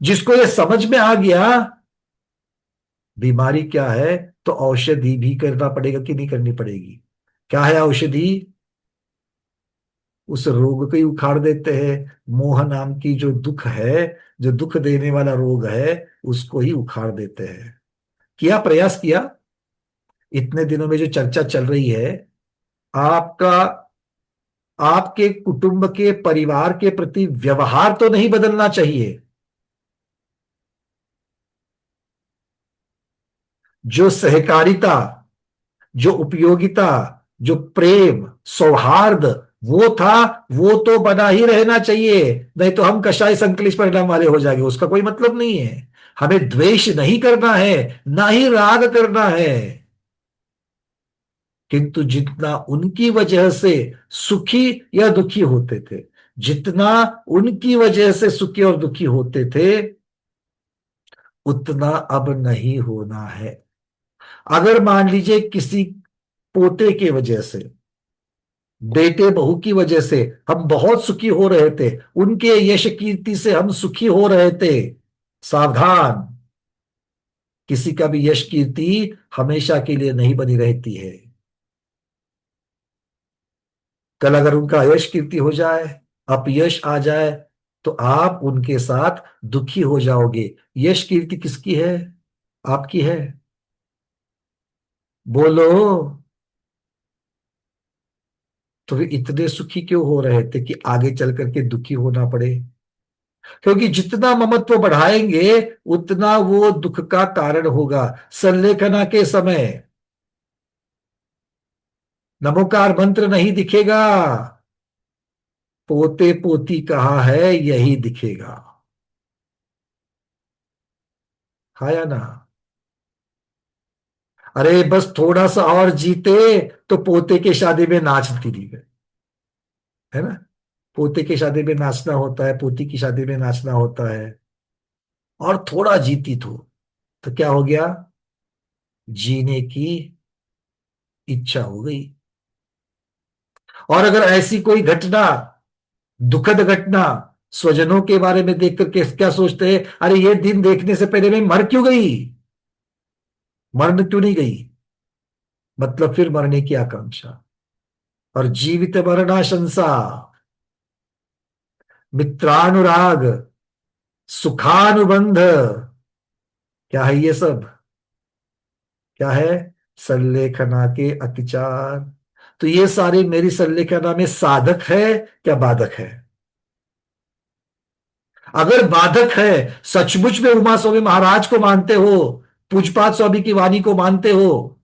जिसको ये समझ में आ गया बीमारी क्या है, तो औषधि भी करना पड़ेगा कि नहीं करनी पड़ेगी? क्या है औषधि? उस रोग को ही उखाड़ देते हैं। मोह नाम की जो दुख है, जो दुख देने वाला रोग है, उसको ही उखाड़ देते हैं। किया, प्रयास किया? इतने दिनों में जो चर्चा चल रही है, आपका, आपके कुटुंब के परिवार के प्रति व्यवहार तो नहीं बदलना चाहिए। जो सहकारिता, जो उपयोगिता, जो प्रेम, सौहार्द वो था, वो तो बना ही रहना चाहिए। नहीं तो हम कषाय संकलिश परिणाम वाले हो जाएंगे, उसका कोई मतलब नहीं है। हमें द्वेष नहीं करना है, ना ही राग करना है। किंतु जितना उनकी वजह से सुखी या दुखी होते थे, जितना उनकी वजह से सुखी और दुखी होते थे, उतना अब नहीं होना है। अगर मान लीजिए किसी पोते की वजह से, बेटे बहू की वजह से हम बहुत सुखी हो रहे थे, उनके यश कीर्ति से हम सुखी हो रहे थे, सावधान, किसी का भी यश कीर्ति हमेशा के लिए नहीं बनी रहती है। कल अगर उनका यश कीर्ति हो जाए, अपयश आ जाए, तो आप उनके साथ दुखी हो जाओगे। यश कीर्ति किसकी है? आपकी है। बोलो। तो वे इतने सुखी क्यों हो रहे थे कि आगे चल करके दुखी होना पड़े? क्योंकि जितना ममत्व बढ़ाएंगे उतना वो दुख का कारण होगा। संलेखना के समय नमोकार मंत्र नहीं दिखेगा, पोते पोती कहा है यही दिखेगा। हाँ या ना? अरे बस थोड़ा सा और जीते तो पोते के शादी में नाचती थी, है ना? पोते की शादी में नाचना होता है, पोती की शादी में नाचना होता है। और थोड़ा जीती तो क्या हो गया? जीने की इच्छा हो गई। और अगर ऐसी कोई घटना, दुखद घटना, स्वजनों के बारे में देख करके क्या सोचते हैं? अरे ये दिन देखने से पहले मैं मर क्यों गई? मरने क्यों नहीं गई? मतलब फिर मरने की आकांक्षा। और जीवित मरणाशंसा, मित्रानुराग, सुखानुबंध, क्या है ये सब? क्या है? संलेखना के अतिचार। तो ये सारे मेरी संलेखना में साधक है क्या बाधक है? अगर बाधक है, सचमुच में उमा स्वामी महाराज को मानते हो, पूजपात स्वामी की वाणी को मानते हो,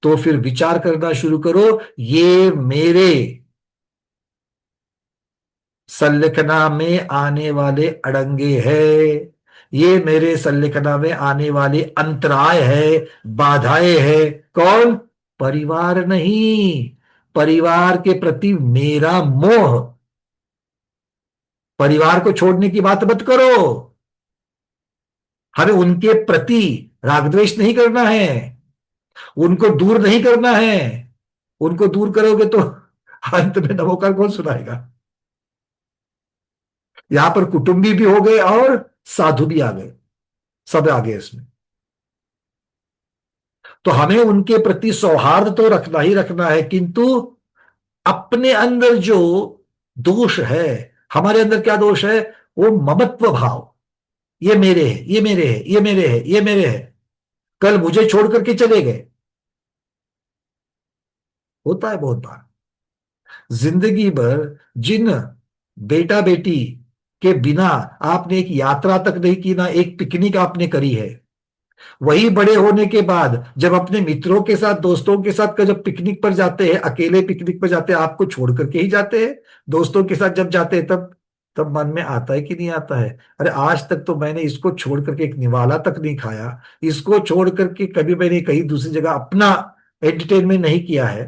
तो फिर विचार करना शुरू करो। ये मेरे संलेखना में आने वाले अड़ंगे है, ये मेरे संलेखना में आने वाले अंतराय है, बाधाएं है। कौन? परिवार नहीं, परिवार के प्रति मेरा मोह। परिवार को छोड़ने की बात मत करो, हमें उनके प्रति राग द्वेष नहीं करना है, उनको दूर नहीं करना है। उनको दूर करोगे तो अंत में नमोकार कौन सुनाएगा? यहां पर कुटुंबी भी हो गए और साधु भी आ गए, सब आ गए इसमें। तो हमें उनके प्रति सौहार्द तो रखना ही रखना है, किंतु अपने अंदर जो दोष है, हमारे अंदर क्या दोष है? वो ममत्व भाव। ये मेरे है, ये मेरे है, ये मेरे है, ये मेरे है। कल मुझे छोड़ करके चले गए। होता है बहुत बार। जिंदगी भर जिन बेटा बेटी के बिना आपने एक यात्रा तक नहीं की, ना एक पिकनिक आपने करी है, वही बड़े होने के बाद जब अपने मित्रों के साथ, दोस्तों के साथ का जब पिकनिक पर जाते हैं, अकेले पिकनिक पर जाते हैं, आपको छोड़ करके ही जाते हैं। दोस्तों के साथ जब जाते हैं तब तब मन में आता है कि नहीं आता है? अरे आज तक तो मैंने इसको छोड़ करके एक निवाला तक नहीं खाया, इसको छोड़ करके कभी मैंने कहीं दूसरी जगह अपना एंटरटेनमेंट नहीं किया है।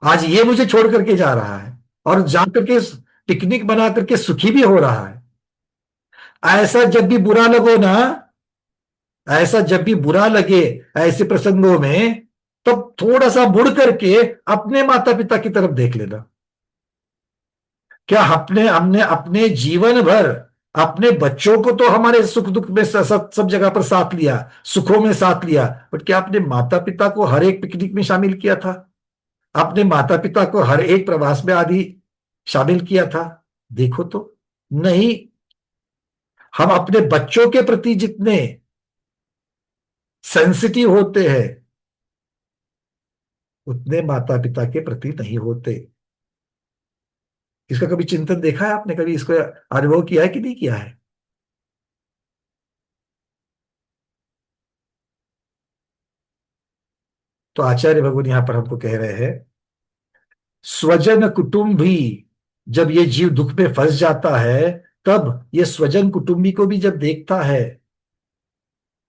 आज ये मुझे छोड़ करके जा रहा है और जा करके पिकनिक बना करके सुखी भी हो रहा है। ऐसा जब भी बुरा लगो ना, ऐसा जब भी बुरा लगे ऐसे प्रसंगों में, तब थोड़ा सा मुड़ करके अपने माता पिता की तरफ देख लेना। क्या हमने हमने अपने जीवन भर अपने बच्चों को तो हमारे सुख दुख में सब जगह पर साथ लिया, सुखों में साथ लिया, बट क्या अपने माता पिता को हर एक पिकनिक में शामिल किया था? अपने माता पिता को हर एक प्रवास में आदि शामिल किया था? देखो तो नहीं। हम अपने बच्चों के प्रति जितने सेंसिटिव होते हैं उतने माता पिता के प्रति नहीं होते। इसका कभी चिंतन देखा है आपने? कभी इसको अनुभव किया है कि नहीं किया है? तो आचार्य भगवान यहां पर हमको कह रहे हैं, स्वजन कुटुंबी, जब ये जीव दुख में फंस जाता है, तब ये स्वजन कुटुंबी को भी जब देखता है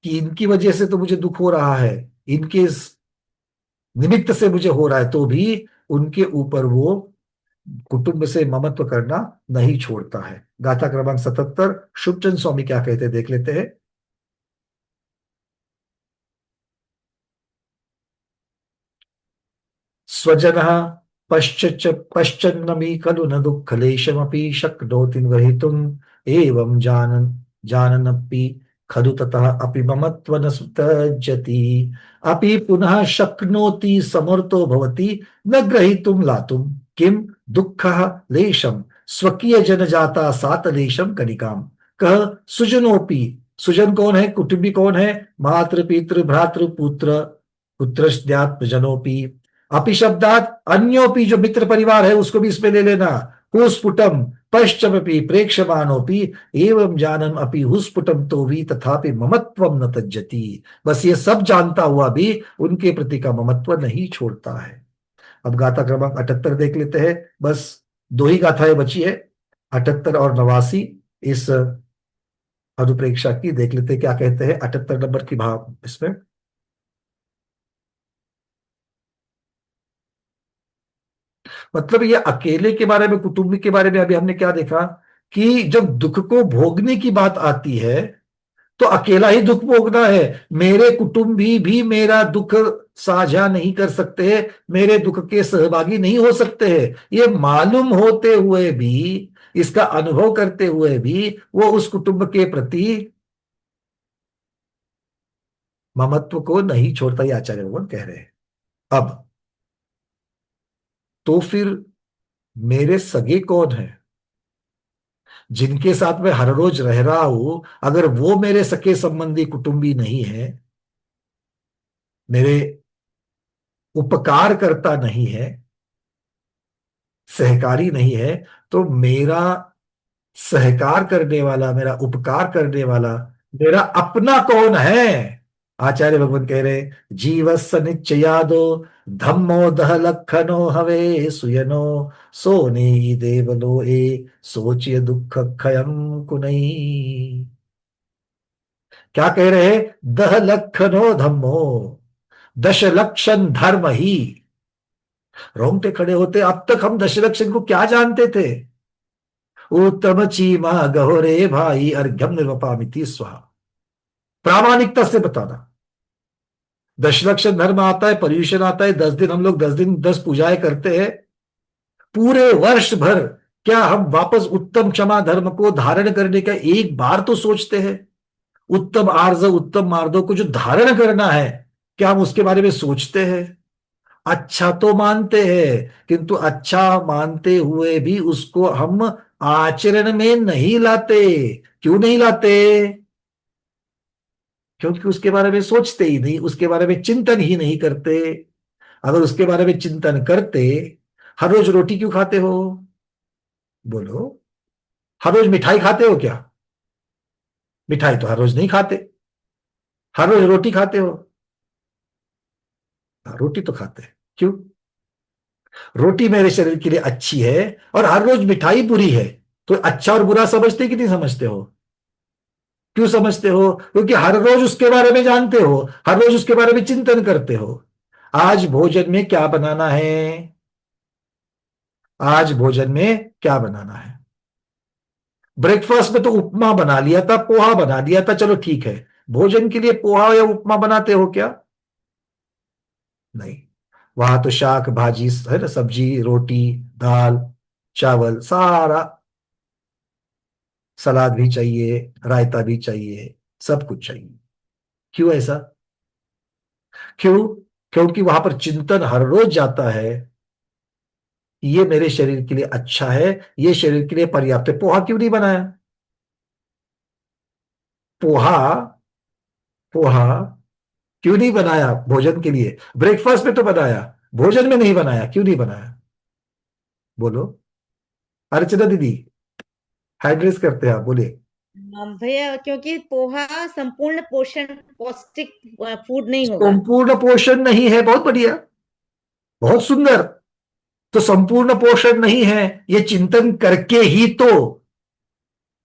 कि इनकी वजह से तो मुझे दुख हो रहा है, इनके इस निमित्त से मुझे हो रहा है, तो भी उनके ऊपर वो कुटुंब से ममत्व करना नहीं छोड़ता है। गाथा क्रमांक 77 शुभचंद स्वामी क्या कहते हैं, देख लेते हैं। स्वजनः पश्चन्नमी खलु न दुःखलेशमपि शक्नोति ग्रहीतुम् एवं जाननपि खलु ततः अपि ममत्व न त्यजति अपि पुनः शक्नोति समर्थो भवति न ग्रहीतुं लातुं किम दुख लेशम स्वकीय जनजाता सात लेशम कनिकाम कह सुजनोपि। सुजन कौन है, कुटुंबी कौन है, मातृ पितृ भ्रातृ पुत्र पुत्रस्त्यात्म जनोपि। अपि शब्दात अन्योपि, जो मित्र परिवार है उसको भी इसमें ले लेना। हुस्फुटम पश्चमपि प्रेक्षमाणोपि एवं जानम अपि हुस्फुटम तो भी तथापि ममत्वम न तज्जति। बस ये सब जानता हुआ भी उनके प्रति का ममत्व नहीं छोड़ता है। अब गाथा क्रमांक 78 देख लेते हैं। बस दो ही गाथाएं बची है, 78 और 89। इस अनुप्रेक्षा की देख लेते हैं क्या कहते हैं 78 नंबर की भाव इसमें। मतलब ये अकेले के बारे में, कुटुंबी के बारे में अभी हमने क्या देखा कि जब दुख को भोगने की बात आती है तो अकेला ही दुख भोगना है। मेरे कुटुंबी भी मेरा दुख साझा नहीं कर सकते, मेरे दुख के सहभागी नहीं हो सकते हैं। ये मालूम होते हुए भी, इसका अनुभव करते हुए भी वो उस कुटुंब के प्रति ममत्व को नहीं छोड़ता, ये आचार्य भगवान कह रहे हैं। अब तो फिर मेरे सगे कौन है जिनके साथ मैं हर रोज रह रहा हूं? अगर वो मेरे सके संबंधी कुटुंबी नहीं है, मेरे उपकार करता नहीं है, सहकारी नहीं है, तो मेरा सहकार करने वाला, मेरा उपकार करने वाला, मेरा अपना कौन है? आचार्य भगवान कह रहे जीवस्य निश्चयादो धम्मो दह लखनो हवे सुयनो सोने देवलो ए सोचिय दुख खयम कुनई। क्या कह रहे हैं? दह लखनो धम्मो, दशलक्षण धर्म ही। रोंगटे खड़े होते। अब तक हम दशलक्षण को क्या जानते थे? उत्तम चीमा गहोरे भाई अर्घ्यम निर्वपामिति स्वाहा। प्रामाणिकता से बताना। दशलक्षण धर्म आता है, पर्यूषण आता है, 10 दिन हम लोग 10 दिन 10 पूजाएं करते हैं। पूरे वर्ष भर क्या हम वापस उत्तम क्षमा धर्म को धारण करने का एक बार तो सोचते हैं? उत्तम आर्ज उत्तम मार्दों को जो धारण करना है, क्या हम उसके बारे में सोचते हैं? अच्छा तो मानते हैं, किंतु अच्छा मानते हुए भी उसको हम आचरण में नहीं लाते। क्यों नहीं लाते? क्योंकि उसके बारे में सोचते ही नहीं, उसके बारे में चिंतन ही नहीं करते। अगर उसके बारे में चिंतन करते, हर रोज रोटी क्यों खाते हो? बोलो। हर रोज मिठाई खाते हो क्या? मिठाई तो हर रोज नहीं खाते। हर रोज रोटी खाते हो? हाँ, रोटी तो खाते हैं। क्यों? रोटी मेरे शरीर के लिए अच्छी है और हर रोज मिठाई बुरी है। तो अच्छा और बुरा समझते कि नहीं समझते हो? क्यों समझते हो? क्योंकि हर रोज उसके बारे में जानते हो, हर रोज उसके बारे में चिंतन करते हो। आज भोजन में क्या बनाना है? आज भोजन में क्या बनाना है? ब्रेकफास्ट में तो उपमा बना लिया था, पोहा बना लिया था, चलो ठीक है। भोजन के लिए पोहा या उपमा बनाते हो क्या? नहीं। वहां तो शाक भाजी है ना, सब्जी रोटी दाल चावल सारा, सलाद भी चाहिए, रायता भी चाहिए, सब कुछ चाहिए। क्यों ऐसा? क्यों? क्योंकि वहां पर चिंतन हर रोज जाता है, ये मेरे शरीर के लिए अच्छा है, ये शरीर के लिए पर्याप्त है। पोहा क्यों नहीं बनाया? पोहा पोहा क्यों नहीं बनाया भोजन के लिए? ब्रेकफास्ट में तो बनाया, भोजन में नहीं बनाया। क्यों नहीं बनाया? बोलो। अर्चना दीदी हैंड रेस करते हैं आप, बोलिए।
भैया क्योंकि पोहा संपूर्ण पोषण पौष्टिक फूड नहीं होगा।
संपूर्ण पोषण नहीं है, बहुत बढ़िया, बहुत सुंदर। तो संपूर्ण पोषण नहीं है, ये चिंतन करके ही तो,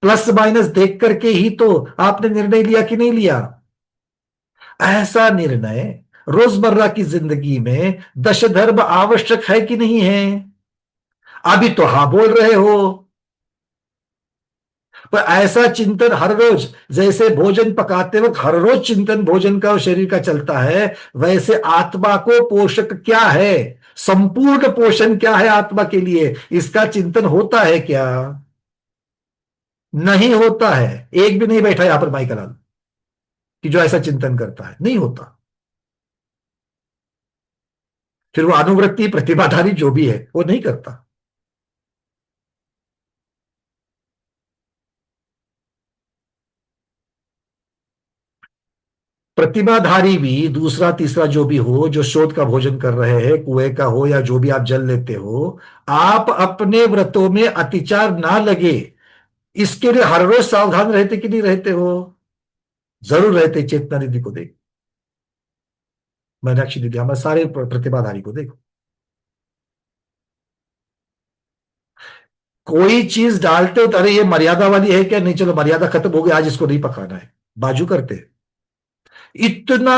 प्लस माइनस देख करके ही तो आपने निर्णय लिया कि नहीं लिया? ऐसा निर्णय रोजमर्रा की जिंदगी में दश धर्म आवश्यक है कि नहीं है? अभी तो हाँ बोल रहे हो, पर ऐसा चिंतन हर रोज, जैसे भोजन पकाते वक्त हर रोज चिंतन भोजन का और शरीर का चलता है, वैसे आत्मा को पोषक क्या है, संपूर्ण पोषण क्या है आत्मा के लिए, इसका चिंतन होता है क्या? नहीं होता है। एक भी नहीं बैठा यहां पर माइकलाल कि जो ऐसा चिंतन करता है, नहीं होता। फिर वो अनुवृत्ति प्रतिभाधारी जो भी है वो नहीं करता। प्रतिमाधारी भी दूसरा तीसरा जो भी हो, जो शोध का भोजन कर रहे हैं, कुएं का हो या जो भी आप जल लेते हो, आप अपने व्रतों में अतिचार ना लगे इसके लिए हर रोज सावधान रहते कि नहीं रहते हो? जरूर रहते। चेतना दीदी को देखो, मीनाक्षी दीदी, हमारे सारे प्रतिभाधारी को देखो, कोई चीज डालते हो तो अरे ये मर्यादा वाली है क्या? नहीं, चलो मर्यादा खत्म हो गई, आज इसको नहीं पकाना है, बाजू करते। इतना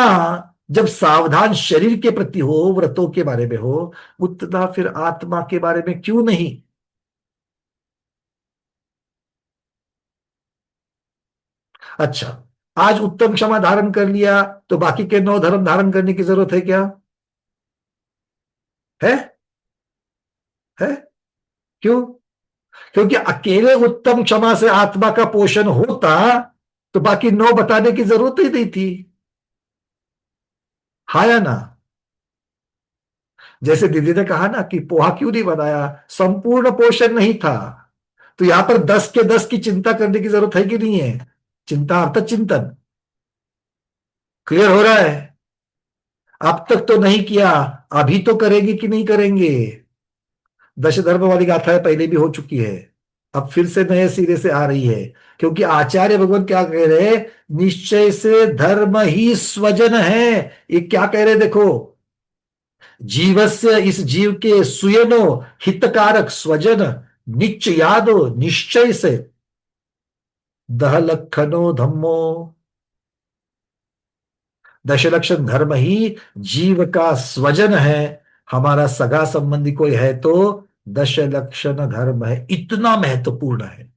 जब सावधान शरीर के प्रति हो, व्रतों के बारे में हो, उतना फिर आत्मा के बारे में क्यों नहीं? अच्छा, आज उत्तम क्षमा धारण कर लिया तो बाकी के 9 धर्म धारण करने की जरूरत है क्या? है? है? क्यों? क्योंकि अकेले उत्तम क्षमा से आत्मा का पोषण होता तो बाकी 9 बताने की जरूरत ही नहीं थी। हाँ या ना? जैसे दीदी ने कहा ना कि पोहा क्यों नहीं बनाया, संपूर्ण पोषण नहीं था, तो यहां पर 10 के 10 की चिंता करने की जरूरत है कि नहीं है? चिंता अर्थात चिंतन। क्लियर हो रहा है? अब तक तो नहीं किया, अभी तो करेंगे कि नहीं करेंगे? दश धर्म वाली गाथा पहले भी हो चुकी है, अब फिर से नए सिरे से आ रही है, क्योंकि आचार्य भगवान क्या कह रहे हैं? निश्चय से धर्म ही स्वजन है। ये क्या कह रहे हैं देखो, जीवस्य, इस जीव के सुयनो हितकारक स्वजन, निश्चय यादो, निश्चय से दह लक्षणो धम्मो। दशलक्षण धर्म ही जीव का स्वजन है, हमारा सगा संबंधी कोई है तो दशलक्षण धर्म है, इतना महत्वपूर्ण है।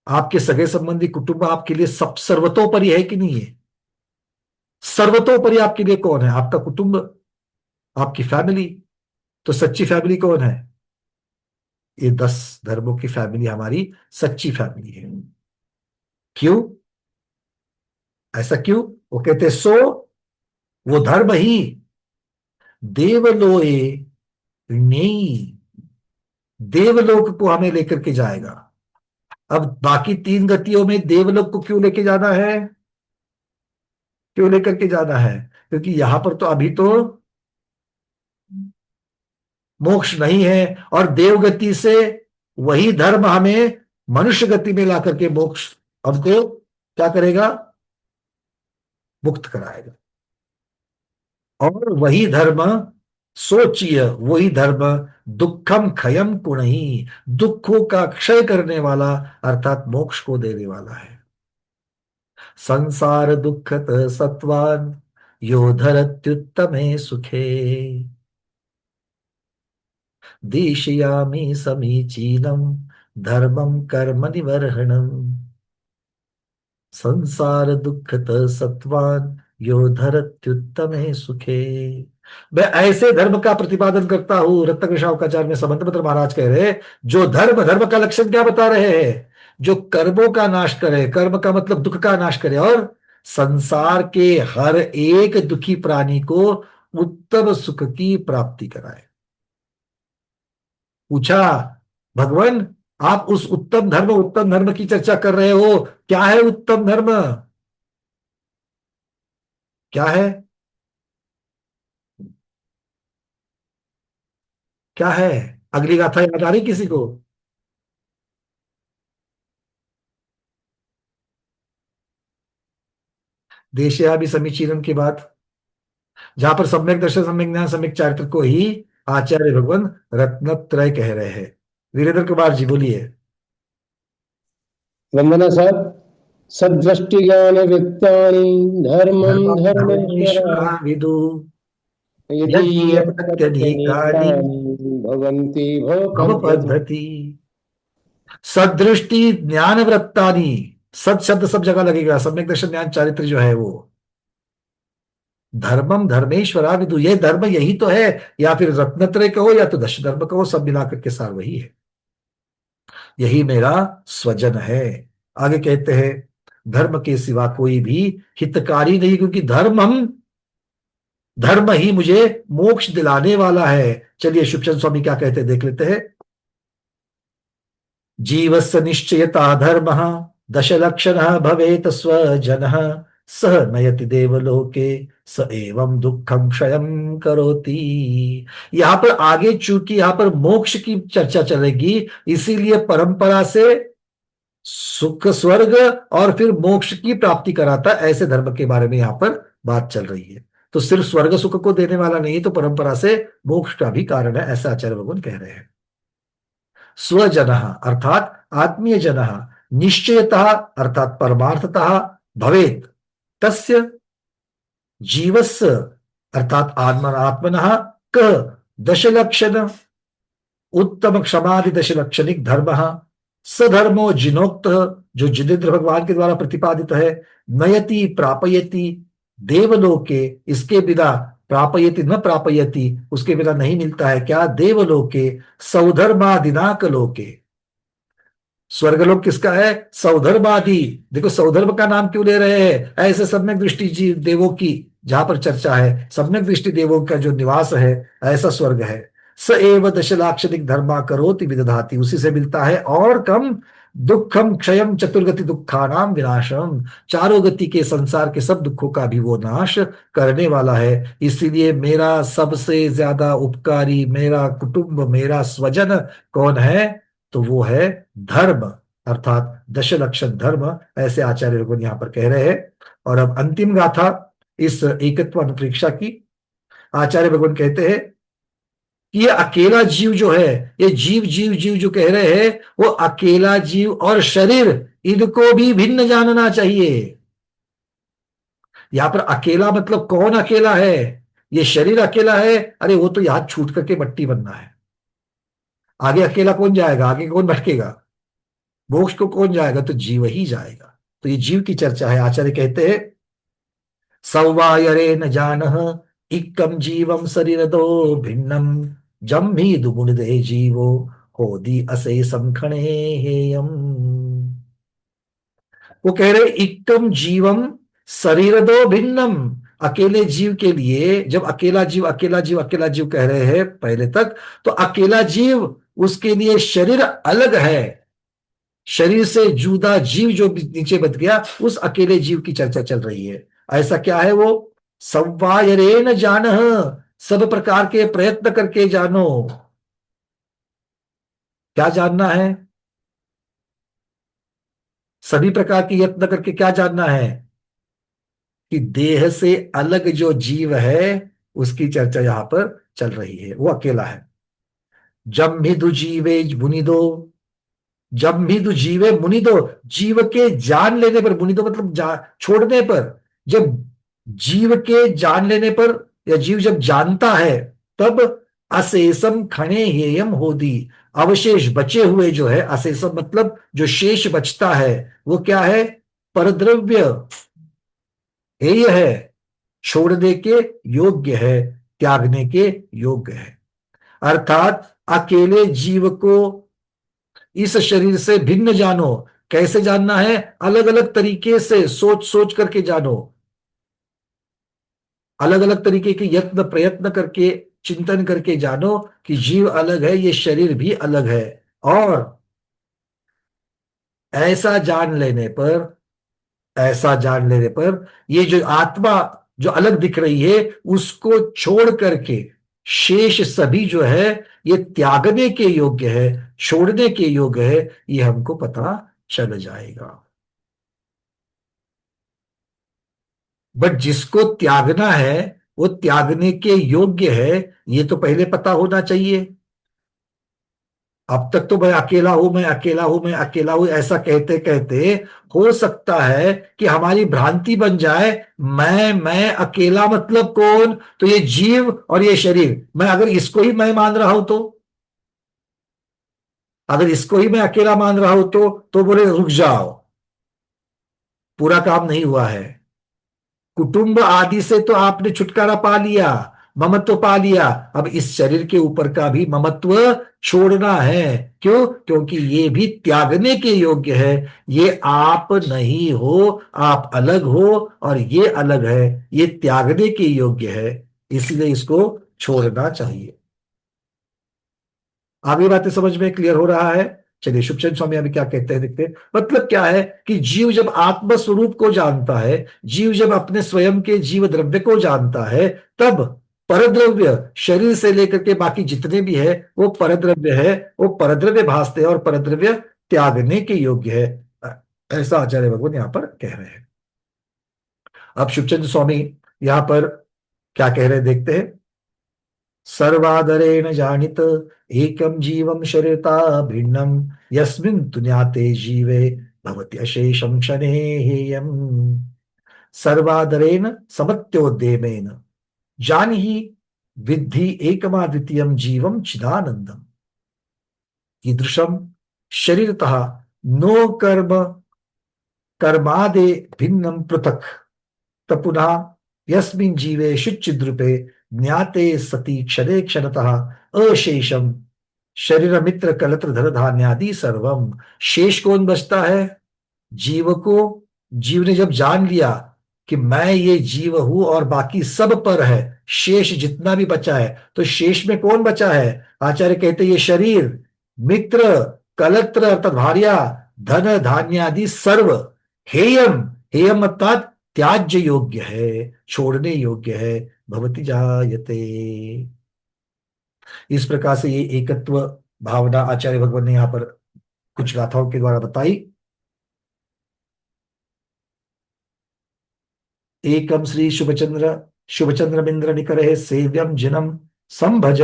आपके सगे संबंधी कुटुंब आपके लिए सब सर्वतोपरि है कि नहीं है? सर्वतोपरि आपके लिए कौन है? आपका कुटुंब, आपकी फैमिली। तो सच्ची फैमिली कौन है? ये 10 धर्मों की फैमिली हमारी सच्ची फैमिली है। क्यों? ऐसा क्यों? वो कहते सो वो धर्म ही देवलोए नहीं, देवलोक को हमें लेकर के जाएगा। अब बाकी 3 गतियों में देवलोक को क्यों लेके जाना है? क्यों लेकर के जाना है? क्योंकि यहां पर तो अभी तो मोक्ष नहीं है, और देव गति से वही धर्म हमें मनुष्य गति में ला करके मोक्ष हमको क्या करेगा? मुक्त कराएगा। और वही धर्म, सोचिए, वही धर्म दुखम खयम पुनहि, दुखों का क्षय करने वाला अर्थात मोक्ष को देने वाला है। संसार दुखत सत्वान यो धरत्युत्तमे सुखे, दिशयामि समीचीनम धर्मम कर्म निवर्हणम। संसार दुखत सत्वान यो धरत्युत्तमे सुखे। मैं ऐसे धर्म का प्रतिपादन करता हूं, रत्नाकर शावकाचार्य में संबंध पत्र महाराज कह रहे हैं, जो धर्म, धर्म का लक्षण क्या बता रहे हैं? जो कर्मों का नाश करे, कर्म का मतलब दुख का नाश करे, और संसार के हर एक दुखी प्राणी को उत्तम सुख की प्राप्ति कराए। पूछा, भगवान आप उस उत्तम धर्म की चर्चा कर रहे हो, क्या है उत्तम धर्म? क्या है? क्या है? अगली गाथा याद आ रही किसी को? देशयामि समीचीनम के बाद जहां पर सम्यक दर्शन, सम्यक ज्ञान, सम्यक चारित्र को ही आचार्य भगवान रत्नत्रय कह रहे हैं। वीरेंद्र कुमार जी बोलिए।
वंदना साहब। सदृष्टि ज्ञान वित्तानि धर्मं धर्मेश्वरा
विदु
यदीयत्यनेकानि भवन्ति भवपद्धति।
पद्धति। सदृष्टि ज्ञान वृत्तानि, सद शब्द सब जगह लगेगा, सम्यक दर्शन ज्ञान चारित्र जो है वो धर्मम धर्मेश्वरा विदु, ये धर्म यही तो है, या फिर रत्नत्रय कहो या तो दश धर्म कहो, सब मिलाकर के सार वही है। यही मेरा स्वजन है। आगे कहते हैं धर्म के सिवा कोई भी हितकारी नहीं, क्योंकि धर्म ही मुझे मोक्ष दिलाने वाला है। चलिए शुभचंद स्वामी क्या कहते हैं देख लेते हैं। जीवस्य निश्चयता धर्म दशलक्षण भवेत स्वजन सह नयति देवलोके स एवं दुखम क्षयं करोति। यहां पर आगे चूंकि यहां पर मोक्ष की चर्चा चलेगी, इसीलिए परंपरा से सुख स्वर्ग और फिर मोक्ष की प्राप्ति कराता ऐसे धर्म के बारे में यहां पर बात चल रही है। तो सिर्फ स्वर्ग सुख को देने वाला नहीं, तो परंपरा से मोक्ष का भी कारण है, ऐसा आचार्य भगवान कह रहे हैं। स्वजनः अर्थात आत्मीय जनः निश्चयतः अर्थात परमार्थतः भवेत् तस्य जीवस्य अर्थात आत्मनः क दशलक्षण उत्तम क्षमादि दशलक्षणिक धर्म सधर्मो जिनोक्त, जो जिनेन्द्र भगवान के द्वारा प्रतिपादित है। नयति प्रापयति देवलोके, इसके बिना प्रापयति न प्रापयति, उसके बिना नहीं मिलता है क्या? देवलोके सौधर्मादिनाक लोके। स्वर्गलोक किसका है? सौधर्मादि। देखो सौधर्म का नाम क्यों ले रहे हैं? ऐसे सम्यक दृष्टि जीव देवों की जहां पर चर्चा है, सम्यक दृष्टि देवों का जो निवास है, ऐसा स्वर्ग है। स एव दशलाक्षणिक धर्मा करोति विदधाति, उसी से मिलता है। और कम दुखम क्षयम चतुर्गति दुखानाम विनाशम, चारों गति के संसार के सब दुखों का भी वो नाश करने वाला है। इसीलिए मेरा सबसे ज्यादा उपकारी, मेरा कुटुंब, मेरा स्वजन कौन है? तो वो है धर्म, अर्थात दशलक्षण धर्म, ऐसे आचार्य भगवान यहां पर कह रहे हैं। और अब अंतिम गाथा इस एकत्व अनुप्रेक्षा की। आचार्य भगवान कहते हैं कि ये अकेला जीव जो है, ये जीव जीव जीव जो कह रहे हैं, वो अकेला जीव और शरीर, इनको भी भिन्न जानना चाहिए। यहां पर अकेला मतलब कौन अकेला है? ये शरीर अकेला है? अरे वो तो यहां छूट करके मट्टी बनना है। आगे अकेला कौन जाएगा? आगे कौन भटकेगा? मोक्ष को कौन जाएगा? तो जीव ही जाएगा। तो ये जीव की चर्चा है। आचार्य कहते हैं सौवायरे न जानह इक्कम जीवम शरीर दो भिन्नम जम ही दुगुण दे जीवो होदी असे समखणे हेयम। वो कह रहे इक्कम जीवम शरीर दो भिन्नम, अकेले जीव के लिए जब अकेला जीव अकेला जीव अकेला जीव कह रहे हैं पहले तक, तो अकेला जीव उसके लिए शरीर अलग है। शरीर से जुदा जीव जो नीचे बच गया, उस अकेले जीव की चर्चा चल रही है। ऐसा क्या है वो? सव्वायरेन जानह, सब प्रकार के प्रयत्न करके जानो। क्या जानना है? सभी प्रकार के यत्न करके क्या जानना है? कि देह से अलग जो जीव है उसकी चर्चा यहां पर चल रही है, वो अकेला है। जब भी दु जीवे मुनिदो, जब भी दु जीवे मुनिदो, जीव के जान लेने पर, मुनिदो मतलब छोड़ने पर, जब जीव के जान लेने पर या जीव जब जानता है, तब अशेषम खणे हेयम होदी, अवशेष बचे हुए जो है, अशेषम मतलब जो शेष बचता है वो क्या है? परद्रव्य हेय है, छोड़ने के योग्य है, त्यागने के योग्य है। अर्थात अकेले जीव को इस शरीर से भिन्न जानो। कैसे जानना है? अलग अलग तरीके से सोच सोच करके जानो, अलग अलग तरीके के यत्न प्रयत्न करके चिंतन करके जानो कि जीव अलग है, ये शरीर भी अलग है। और ऐसा जान लेने पर, ऐसा जान लेने पर ये जो आत्मा जो अलग दिख रही है उसको छोड़ करके शेष सभी जो है ये त्यागने के योग्य है, छोड़ने के योग्य है, ये हमको पता चल जाएगा। बट जिसको त्यागना है वो त्यागने के योग्य है, ये तो पहले पता होना चाहिए। अब तक तो मैं अकेला हूं, मैं अकेला हूं, मैं अकेला हूं ऐसा कहते कहते हो सकता है कि हमारी भ्रांति बन जाए, मैं अकेला मतलब कौन? तो ये जीव और ये शरीर, मैं अगर इसको ही मैं मान रहा हूं, तो अगर इसको ही मैं अकेला मान रहा हूं तो बोले रुक जाओ, पूरा काम नहीं हुआ है। कुटुंब आदि से तो आपने छुटकारा पा लिया, ममत्व पा लिया, अब इस शरीर के ऊपर का भी ममत्व छोड़ना है। क्यों? क्योंकि ये भी त्यागने के योग्य है। ये आप नहीं हो, आप अलग हो और ये अलग है, ये त्यागने के योग्य है, इसलिए इसको छोड़ना चाहिए। आगे बातें समझ में क्लियर हो रहा है? चलिए शुभचंद स्वामी अभी क्या कहते हैं देखते हैं। मतलब क्या है कि जीव जब आत्म स्वरूप को जानता है, जीव जब अपने स्वयं के जीव द्रव्य को जानता है, तब परद्रव्य शरीर से लेकर के बाकी जितने भी है वो परद्रव्य है, वो परद्रव्य भासते हैं और परद्रव्य त्यागने के योग्य है। ऐसा आचार्य भगवान यहाँ पर कह रहे हैं। अब शिवचंद्र स्वामी यहां पर क्या कह रहे हैं देखते हैं। सर्वादरेण जानित एकम जीवम शरीरता भिन्नम यस्मिन् तुन्याते जीवे भवति अशेषम क्षणेयम्। सर्वादरेण समत्योद्यमेन जानिहि विद्धि एकमाद्वितीयं जीवं चिदानंदम ईदृशम शरीरतः नो कर्म कर्मादे भिन्नम पृथक तपुनः यस्मिन् जीवे शुचिद्रूपे ज्ञाते सति क्षणे क्षणतः अशेषम शरीर मित्र कलत्र धन धान्यादि सर्वम। शेष कौन बचता है? जीव को। जीव ने जब जान लिया कि मैं ये जीव हूं और बाकी सब पर है, शेष जितना भी बचा है, तो शेष में कौन बचा है? आचार्य कहते ये शरीर, मित्र, कलत्र अर्थात भार्या, धन धान्य आदि सर्व। हेयम, हेयम अर्थात त्याज्य योग्य है, छोड़ने योग्य है। भवति जायते। इस प्रकार से ये एकत्व भावना आचार्य भगवान ने यहां पर कुछ गाथाओं के द्वारा बताई। एकम श्री शुभचंद्रमिंद्र निकरे सेव्यम जिनम संभज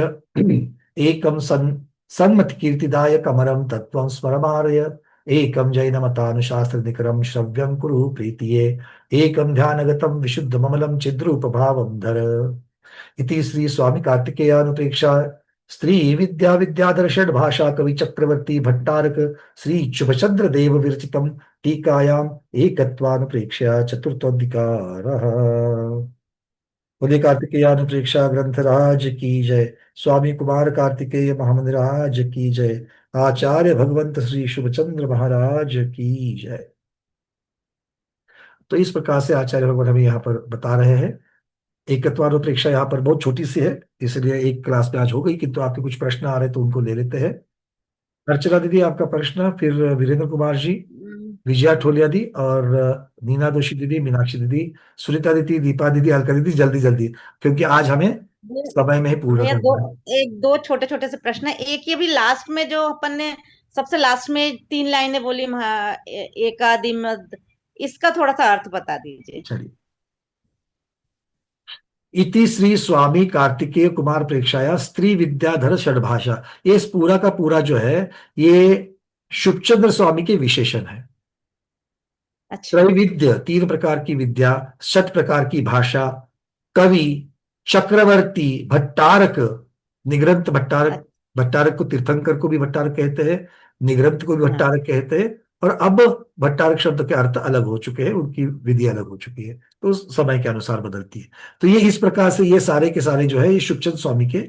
एकम सन्मत कीर्तिदाय कमरम तत्वं स्मरमारय एकम जैनमतानुशास्त्र निकरम श्रव्यं कुरु प्रीतिये एकम ध्यानगतम विशुद्ध ममलम चिद्रूप भावम धर। इति श्री स्वामी कार्तिकेयानुप्रेक्षा स्त्री विद्या विद्याधर षड भाषा कवि चक्रवर्ती भट्टारक श्री शुभचंद्र देव विरचितम टीकायाम एकत्वानुप्रेक्षा चतुर्थोऽधिकारः। बोले कार्तिकेयानुप्रेक्षा ग्रंथराज की जय। स्वामी कुमार कार्तिकेय महामंदिराज की जय। आचार्य भगवंत श्री शुभचंद्र महाराज की जय। तो इस प्रकार से आचार्य भगवान हमें यहाँ पर बता रहे हैं। एकत्वानुप्रेक्षा यहाँ पर बहुत छोटी सी है, इसलिए एक क्लास में आज हो गई, किंतु आपके कुछ प्रश्न आ रहे तो उनको ले लेते हैं। अर्चना दीदी आपका प्रश्न, फिर वीरेंद्र कुमार जी, विजया ठोलिया दी और नीना दोषी दीदी, मीनाक्षी दीदी, सुनीता दीदी, दीपा दीदी, अलका दीदी, जल्दी जल्दी, क्योंकि आज हमें समय में ही पूरा
भैया
करना है।
दो छोटे छोटे से प्रश्न है। एक ये भी लास्ट में जो अपन ने सबसे लास्ट में 3 लाइनें बोली एकादिमद, इसका थोड़ा सा अर्थ बता दीजिए।
चलिए। इति श्री स्वामी कार्तिकेय कुमार प्रेक्षाया स्त्री विद्याधर षडभाषा, ये इस पूरा का पूरा जो है ये शुभचंद्र स्वामी के विशेषण है।
अच्छा,
त्रैविद्य 3 प्रकार की विद्या, 7 प्रकार की भाषा, कवि, चक्रवर्ती, भट्टारक, निग्रंथ भट्टारक, भट्टारक को तीर्थंकर को भी भट्टारक कहते हैं, निग्रंथ को भी भट्टारक कहते हैं, और अब भट्टारक शब्द के अर्थ अलग हो चुके हैं, उनकी विधि अलग हो चुकी है, तो समय के अनुसार बदलती है। तो ये इस प्रकार से ये सारे के सारे जो है ये शुभचंद्र स्वामी के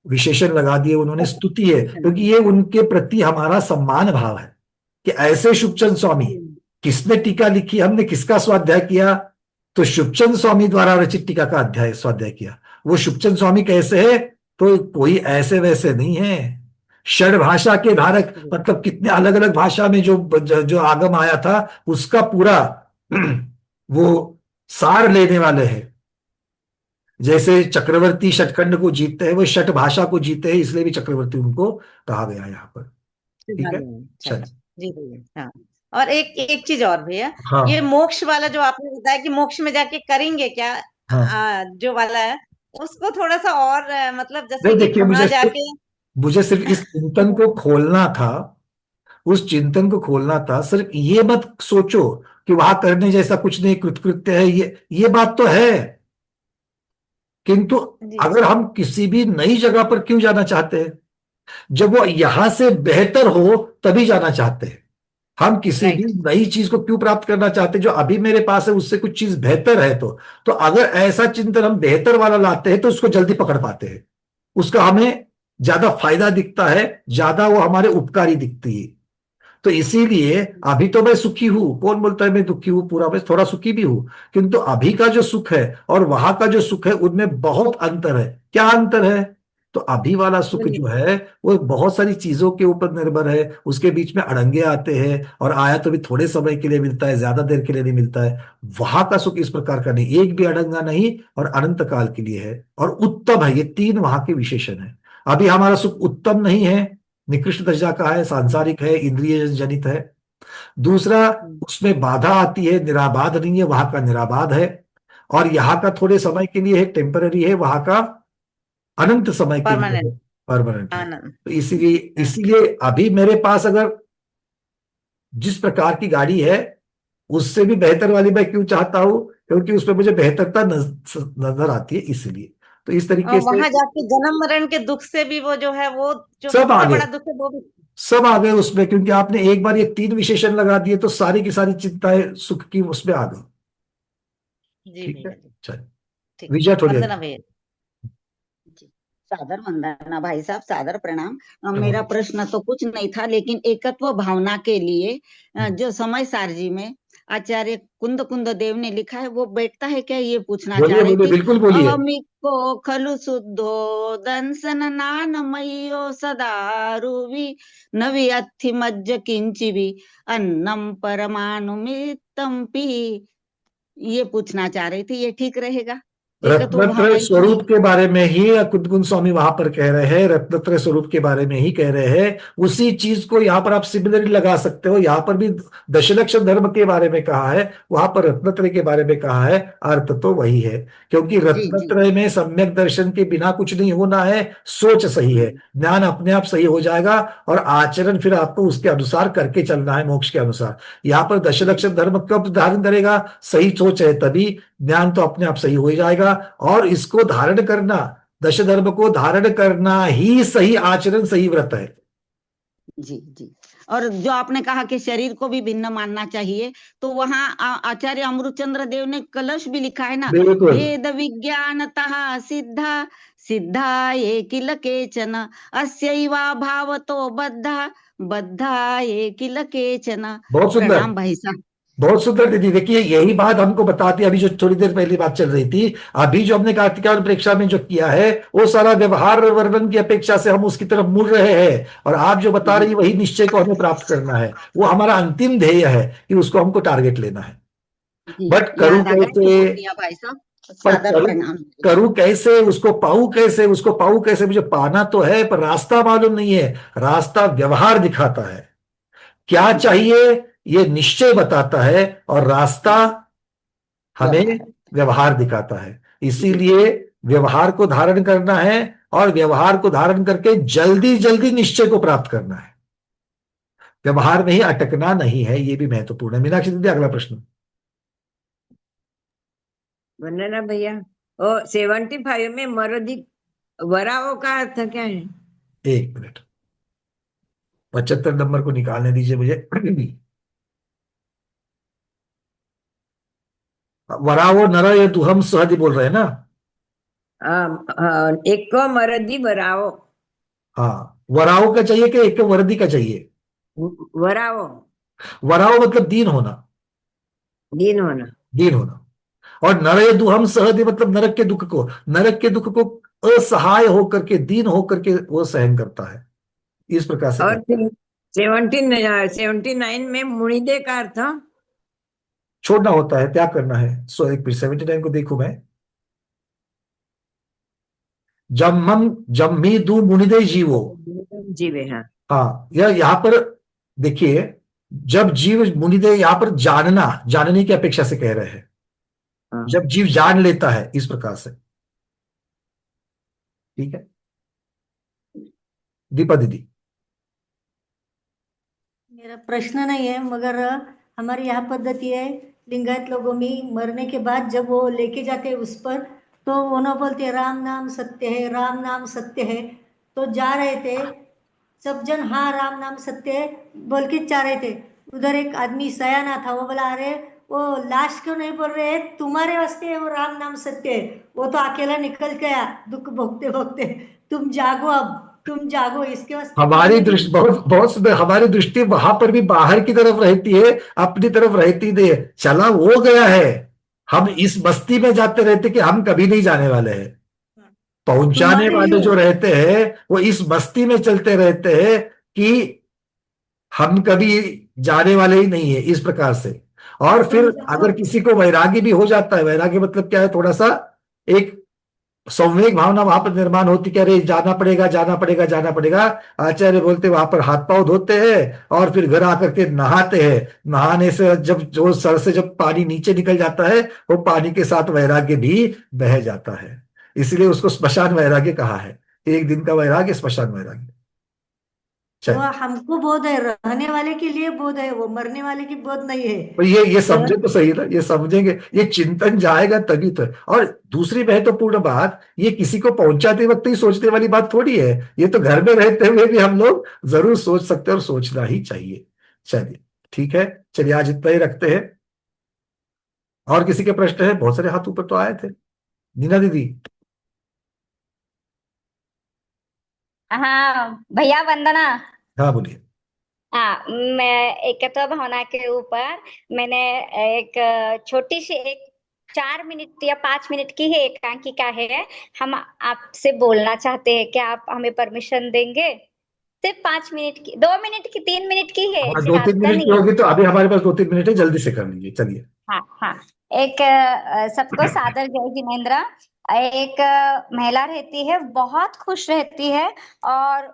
विशेषण लगा दिए उन्होंने, स्तुति है, क्योंकि ये उनके प्रति हमारा सम्मान भाव है कि ऐसे शुभचंद्र स्वामी। किसने टीका लिखी, हमने किसका स्वाध्याय किया? तो शुभचंद्र स्वामी द्वारा रचित टीका का अध्याय स्वाध्याय किया। वो शुभचंद्र स्वामी कैसे है? तो कोई ऐसे वैसे नहीं है, षड भाषा के धारक, मतलब कितने अलग अलग भाषा में जो आगम आया था उसका पूरा वो सार लेने वाले हैं। जैसे चक्रवर्ती षटखंड को जीतते हैं, वो षट भाषा को जीते हैं, इसलिए भी चक्रवर्ती उनको कहा गया यहाँ पर। ठीक है, चलिए।
जी भैया। हाँ, और एक चीज और भैया,
हाँ,
ये मोक्ष वाला जो आपने बताया कि मोक्ष में जाके करेंगे क्या,
हाँ।
जो वाला है उसको थोड़ा सा और मतलब जैसे
नहीं
कि
देखिए,
वहां जाके
मुझे सिर्फ इस चिंतन को खोलना था, उस चिंतन को खोलना था। सिर्फ ये मत सोचो कि वहां करने जैसा कुछ नहीं, कृतकृत्य है, ये बात तो है, किंतु अगर हम किसी भी नई जगह पर क्यों जाना चाहते हैं? जब वो यहां से बेहतर हो तभी जाना चाहते हैं। हम किसी भी नई चीज को क्यों प्राप्त करना चाहते हैं? जो अभी मेरे पास है उससे कुछ चीज बेहतर है, तो अगर ऐसा चिंतन हम बेहतर वाला लाते हैं तो उसको जल्दी पकड़ पाते हैं, उसका हमें ज्यादा फायदा दिखता है, ज्यादा वो हमारे उपकारी दिखती है। तो इसीलिए अभी तो मैं सुखी हूं, कौन बोलता है मैं दुखी हूं? पूरा मैं थोड़ा सुखी भी हूं, किंतु अभी का जो सुख है और वहां का जो सुख है उनमें बहुत अंतर है। क्या अंतर है? तो अभी वाला सुख जो है वो बहुत सारी चीजों के ऊपर निर्भर है, उसके बीच में अड़ंगे आते हैं, और आया तो भी थोड़े समय के लिए मिलता है, ज्यादा देर के लिए नहीं मिलता है। वहां का सुख इस प्रकार का नहीं, एक भी अड़ंगा नहीं, और अनंत काल के लिए है, और उत्तम है। ये तीन वहां के विशेषण है। अभी हमारा सुख उत्तम नहीं है, निकृष्ट दर्जा का है, सांसारिक है, इंद्रिय जनित है। दूसरा, उसमें बाधा आती है, निराबाध नहीं है, वहां का निराबाध है। और यहाँ का थोड़े समय के लिए है, टेम्पररी है, वहां का अनंत समय के लिए है,
परमानेंट
परमानेंट है।
आनंद।
तो इसीलिए इसीलिए अभी मेरे पास अगर जिस प्रकार की गाड़ी है, उससे भी बेहतर वाली मैं क्यों चाहता हूं, क्योंकि उसमें मुझे बेहतरता नजर आती है, इसलिए। तो इस
और
तरीके से
वहां जाके जन्म मरण के दुख से भी वो जो है, वो जो
सब आ
सबसे
गए,
बड़ा दुख है वो भी।
सब आ गए उसमें, क्योंकि आपने एक बार ये तीन विशेषण लगा दिए तो सारी की सारी चिंताएं सुख की उसमें आ गई।
जी
ठीक है,
भैया जी।
चलिए
ठीक,
विजय थोड़ी
वंदना भैया।
जी, सादर वंदना भाई साहब, सादर प्रणाम। मेरा
आगे।
प्रश्न तो कुछ नहीं था, लेकिन एकत्व भावना के लिए जो समय सारजी में आचार्य कुंद कुंद देव ने लिखा है, वो बैठता है क्या, ये पूछना चाह
बोलिए
रही
बोलिए,
थी।
बिल्कुल बोलिए।
अहमिको खलु शुद्धो दंसन नानमयो सदारुवि नवि अत्थि मज्ज किंचिवि अन्नम परमाणुमितम पी। ये पूछना चाह रही थी, ये ठीक रहेगा? एकत्व भावना
रत्नत्रय
इसमें।
स्वरूप के बारे में ही कुंदकुंद स्वामी वहां पर कह रहे हैं, रत्नत्रय स्वरूप के बारे में ही कह रहे हैं। उसी चीज को यहाँ पर आप सिमिलरली लगा सकते हो, यहाँ पर भी दशलक्ष धर्म के बारे में कहा है, वहां पर रत्नत्रय के बारे में कहा है, अर्थ तो वही है। क्योंकि
जी जी।
रत्नत्रय में सम्यक दर्शन के बिना कुछ नहीं होना है, सोच सही है, ज्ञान अपने आप सही हो जाएगा, और आचरण फिर आपको उसके अनुसार करके चलना है, मोक्ष के अनुसार। यहाँ पर दशलक्ष धर्म कब धारण करेगा, सही सोच है तभी, ज्ञान तो अपने आप सही हो ही जाएगा। और इसको धारण करना, दश धर्म को धारण करना ही सही आचरण, सही व्रत है।
जी जी। और जो आपने कहा कि शरीर को भी भिन्न मानना चाहिए, तो वहाँ आचार्य अमृतचंद्र देव ने कलश भी लिखा है ना,
बिल्कुल।
भेद विज्ञानतः सिद्धा सिद्धा ये किल केचन अस्यैवा भावतो बद्धा बद्धा ये किल केचन।
बहुत सुंदर,
प्रणाम भाई साहब।
बहुत सुंदर दीदी। देखिए यही बात हमको बताती है, अभी जो थोड़ी देर पहले बात चल रही थी, अभी जो हमने कार्तिकायन प्रेक्षा में जो किया है, वो सारा व्यवहार वर्णन की अपेक्षा से हम उसकी तरफ मुड़ रहे हैं, और आप जो बता रही वही निश्चय को हमें प्राप्त करना है, वो हमारा अंतिम ध्येय है कि उसको हमको टारगेट लेना है।
जी,
बट करूं
याद आ गया तो
कैसे,
बोल दिया भाई साहब।
पर
सादर प्रणाम।
करूं कैसे, उसको पाऊं कैसे, उसको पाऊं कैसे, मुझे पाना तो है पर रास्ता मालूम नहीं है। रास्ता व्यवहार दिखाता है, क्या चाहिए ये निश्चय बताता है, और रास्ता हमें व्यवहार दिखाता है। इसीलिए व्यवहार को धारण करना है, और व्यवहार को धारण करके जल्दी जल्दी निश्चय को प्राप्त करना है, व्यवहार में ही अटकना नहीं है। ये भी महत्वपूर्ण है। मीनाक्षी दीदी, अगला प्रश्न।
वंदना भैया, और 75 में मरोदी वराओ का अर्थ क्या है?
एक मिनट, 75 नंबर को निकालने दीजिए मुझे। वरावो नर ये दुहम सहदी बोल रहे हैं ना?
एक को मरदी वराओ।
हाँ, वराओ का चाहिए कि एक वर्दी का चाहिए?
वराओ।
वराओ मतलब दीन होना,
दीन होना।
दीन होना। और नरय दुहम सहदे मतलब नरक के दुख को, नरक के दुख को असहाय होकर के, दीन होकर के वो सहन करता है, इस प्रकार से
और
करता है।
79 में मुनिदे का अर्थ?
छोड़ना होता है, त्याग करना है। सो एक 79 को देखू मैं। जम्मम जम्मी दू मुनिदे जीवो।
जीवे, हाँ।
हाँ, यह यहाँ पर देखिए, जब जीव मुनिदे यहाँ पर जानना, जानने की अपेक्षा से कह रहे हैं, जब जीव जान लेता है, इस प्रकार से। ठीक है दीपा दीदी।
मेरा प्रश्न नहीं है, मगर हमारी यहाँ पद्धति है, लिंगायत लोगों में मरने के बाद जब वो लेके जाते हैं उस पर, तो वो ना बोलते हैं राम नाम सत्य है, राम नाम सत्य है। तो जा रहे थे सब जन, हाँ राम नाम सत्य है बोल के जा रहे थे। उधर एक आदमी सयाना था, वो बोला अरे वो लाश क्यों नहीं बोल रहे, तुम्हारे वास्ते है वो राम नाम सत्य है, वो तो अकेला निकल गया दुख भोगते भोगते, तुम जागो, अब तुम जागो, इसके वास्ते
हमारी दृष्टि बहुत बहुत सुंदर, हमारी दृष्टि वहां पर भी बाहर की तरफ रहती है, अपनी तरफ रहती नहीं है। चला वो गया है, हम इस बस्ती में जाते रहते कि हम कभी नहीं जाने वाले हैं। पहुंचाने
तुम्हारे
वाले
लिए
जो रहते हैं वो इस मस्ती में चलते रहते हैं कि हम कभी जाने वाले ही नहीं है, इस प्रकार से। और फिर
तुम सबको
अगर किसी को वैरागी भी हो जाता है, वैरागी मतलब क्या है, थोड़ा सा एक संवेग भावना वहां पर निर्माण होती कि अरे जाना पड़ेगा जाना पड़ेगा जाना पड़ेगा। आचार्य बोलते वहां पर हाथ पांव धोते हैं और फिर घर आकर के नहाते हैं। नहाने से जब जो सर से जब पानी नीचे निकल जाता है, वो पानी के साथ वैराग्य भी बह जाता है। इसलिए उसको श्मशान वैराग्य कहा है। एक दिन का वैराग्य, श्मशान वैराग्य।
वो
चलिए,
हमको बोध है, रहने वाले के लिए बोध है, वो मरने वाले की बोध नहीं है।
तो ये
रह,
समझे तो सही ना, ये समझेंगे, ये चिंतन जाएगा तभी तो। और दूसरी महत्वपूर्ण बात, ये किसी को पहुंचाते वक्त ही सोचने वाली बात थोड़ी है, ये तो घर में रहते हुए भी हम लोग जरूर सोच सकते हैं और सोचना ही चाहिए। चलिए, ठीक है, चलिए आज इतना ही रखते हैं। और किसी के प्रश्न है? बहुत सारे हाथ ऊपर तो आए थे। नीना दीदी।
हाँ भैया वंदना।
हाँ बोलिए।
हाँ, मैं एकत्व भावना के ऊपर मैंने एक छोटी सी एक 4 मिनट या 5 मिनट की है एकांकिका है। हम आपसे बोलना चाहते हैं, क्या आप हमें परमिशन देंगे? सिर्फ 5 मिनट की, 2 मिनट की, 3 मिनट की है,
हाँ, दो तीन
ज्यादा
मिनट की
नहीं है।
होगी तो अभी हमारे पास 2-3 मिनट है, जल्दी से कर लीजिए, चलिए।
हाँ हाँ। एक सबको सादर जय जिनेन्द्र। एक महिला रहती है, बहुत खुश रहती है, और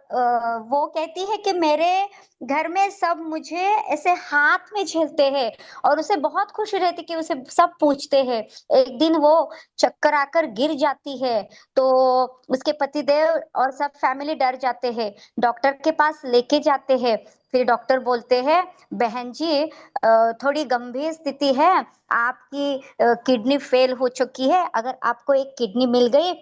वो कहती है कि मेरे घर में सब मुझे ऐसे हाथ में झेलते हैं, और उसे बहुत खुशी रहती कि उसे सब पूछते हैं। एक दिन वो चक्कर आकर गिर जाती है, तो उसके पतिदेव और सब फैमिली डर जाते हैं, डॉक्टर के पास लेके जाते हैं। फिर डॉक्टर बोलते हैं, बहन जी थोड़ी गंभीर स्थिति है, आपकी किडनी फेल हो चुकी है, अगर आपको एक किडनी मिल गई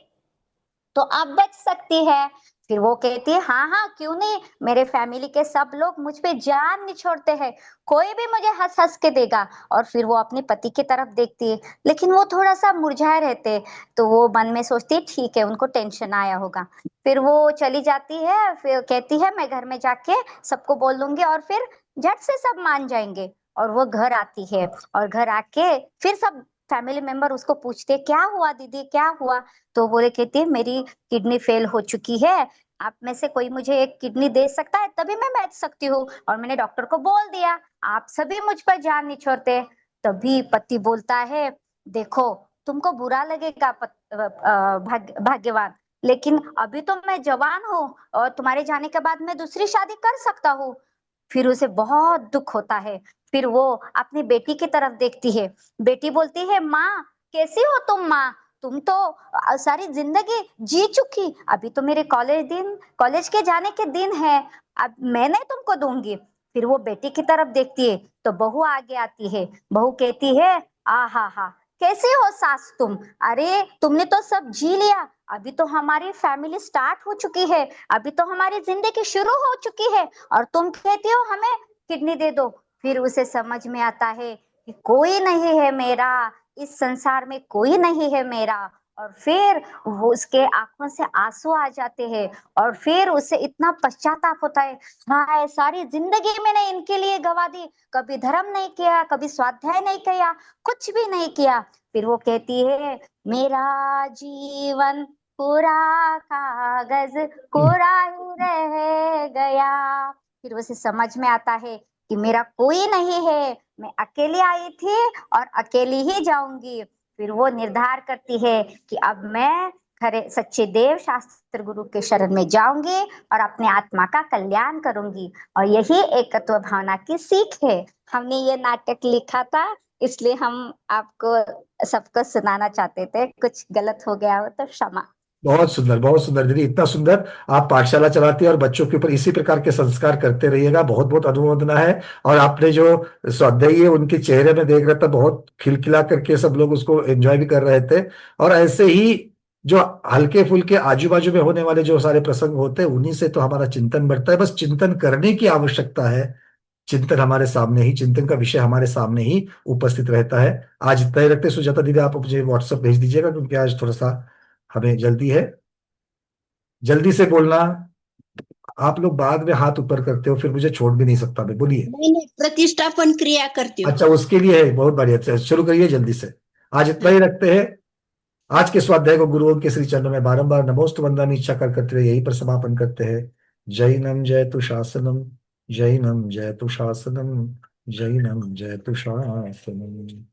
तो आप बच सकती है। फिर वो कहती है, हाँ हाँ क्यों नहीं, मेरे फैमिली के सब लोग मुझ पे जान निछोड़ते हैं, कोई भी मुझे हंस हंस के देगा। और फिर वो अपने पति की तरफ देखती है, लेकिन वो थोड़ा सा मुरझाए रहते हैं, तो वो मन में सोचती है ठीक है, उनको टेंशन आया होगा। फिर वो चली जाती है, फिर कहती है मैं घर में जाके सबको बोल दूंगी, और फिर झट से सब मान जाएंगे। और वो घर आती है, और घर आके फिर सब फैमिली मेंबर उसको पूछते, क्या हुआ दीदी, क्या हुआ? तो वो कहती है, मेरी किडनी फेल हो चुकी है, आप में से कोई मुझे एक किडनी दे सकता है, तभी मैं बच सकती हूँ, और मैंने डॉक्टर को बोल दिया, आप सभी मुझ पर जान नहीं छोड़ते। तभी पति बोलता है, देखो तुमको बुरा लगेगा भाग्यवान, लेकिन अभी तो मैं जवान हूँ, और तुम्हारे जाने के बाद मैं दूसरी शादी कर सकता हूँ। फिर उसे बहुत दुख होता है। फिर वो अपनी बेटी की तरफ देखती है, बेटी बोलती है, माँ कैसी हो तुम? माँ तुम तो सारी जिंदगी जी चुकी, अभी तो मेरे कॉलेज के जाने के दिन है, अब मैं नहीं तुमको दूंगी। फिर वो बेटी की तरफ देखती है, तो बहू आगे आती है, बहू कहती है, आ हा हा कैसे हो सास तुम, अरे तुमने तो सब जी लिया, अभी तो हमारी फैमिली स्टार्ट हो चुकी है, अभी तो हमारी जिंदगी शुरू हो चुकी है, और तुम कहती हो हमें किडनी दे दो। फिर उसे समझ में आता है कि कोई नहीं है मेरा, इस संसार में कोई नहीं है मेरा। और फिर वो उसके आंखों से आंसू आ जाते हैं, और फिर उसे इतना पश्चाताप होता है, हाय सारी जिंदगी मैंने इनके लिए गवा दी, कभी धर्म नहीं किया, कभी स्वाध्याय नहीं किया, कुछ भी नहीं किया। फिर वो कहती है, मेरा जीवन पूरा कागज कोरा ही रह गया। फिर उसे समझ में आता है कि मेरा कोई नहीं है, मैं अकेली आई थी और अकेली ही जाऊंगी। फिर वो निर्धार करती है कि अब मैं खरे सच्चे देव शास्त्र गुरु के शरण में जाऊंगी और अपने आत्मा का कल्याण करूंगी। और यही एकत्व भावना की सीख है। हमने ये नाटक लिखा था, इसलिए हम आपको सबको सुनाना चाहते थे, कुछ गलत हो गया हो तो क्षमा।
बहुत सुंदर दीदी, इतना सुंदर आप पाठशाला चलाती है और बच्चों के ऊपर इसी प्रकार के संस्कार करते रहिएगा, बहुत बहुत अनुमोदना है। और आपने जो स्वाध्यायी है उनके चेहरे में देख रहा था, बहुत खिलखिला करके सब लोग उसको एंजॉय भी कर रहे थे। और ऐसे ही जो हल्के फुल्के आजू बाजू में होने वाले जो सारे प्रसंग होते हैं, उन्हीं से तो हमारा चिंतन बढ़ता है। बस चिंतन करने की आवश्यकता है, चिंतन हमारे सामने ही, चिंतन का विषय हमारे सामने ही उपस्थित रहता है। आज इतना ही रखते हैं। सुजाता दीदी आप मुझे व्हाट्सएप भेज दीजिएगा, क्योंकि आज थोड़ा सा हमें जल्दी है। जल्दी से बोलना, आप लोग बाद में हाथ ऊपर करते हो, फिर मुझे छोड़ भी नहीं सकता मैं, बोलिए।
मैंने प्रतिष्ठापन क्रिया करती हूँ।
अच्छा, उसके लिए है, बहुत बढ़िया, अच्छा शुरू करिए जल्दी से। आज इतना ही रखते हैं। आज के स्वाध्याय को गुरुओं के श्री चरणों में बारंबार नमोस्तु वंदनामि इच्छा कर करते हुए यहीं पर समापन करते हैं। जैनम जयतु शासनम, जैनम जयतु शासनम, जैनम जयतु शासनम।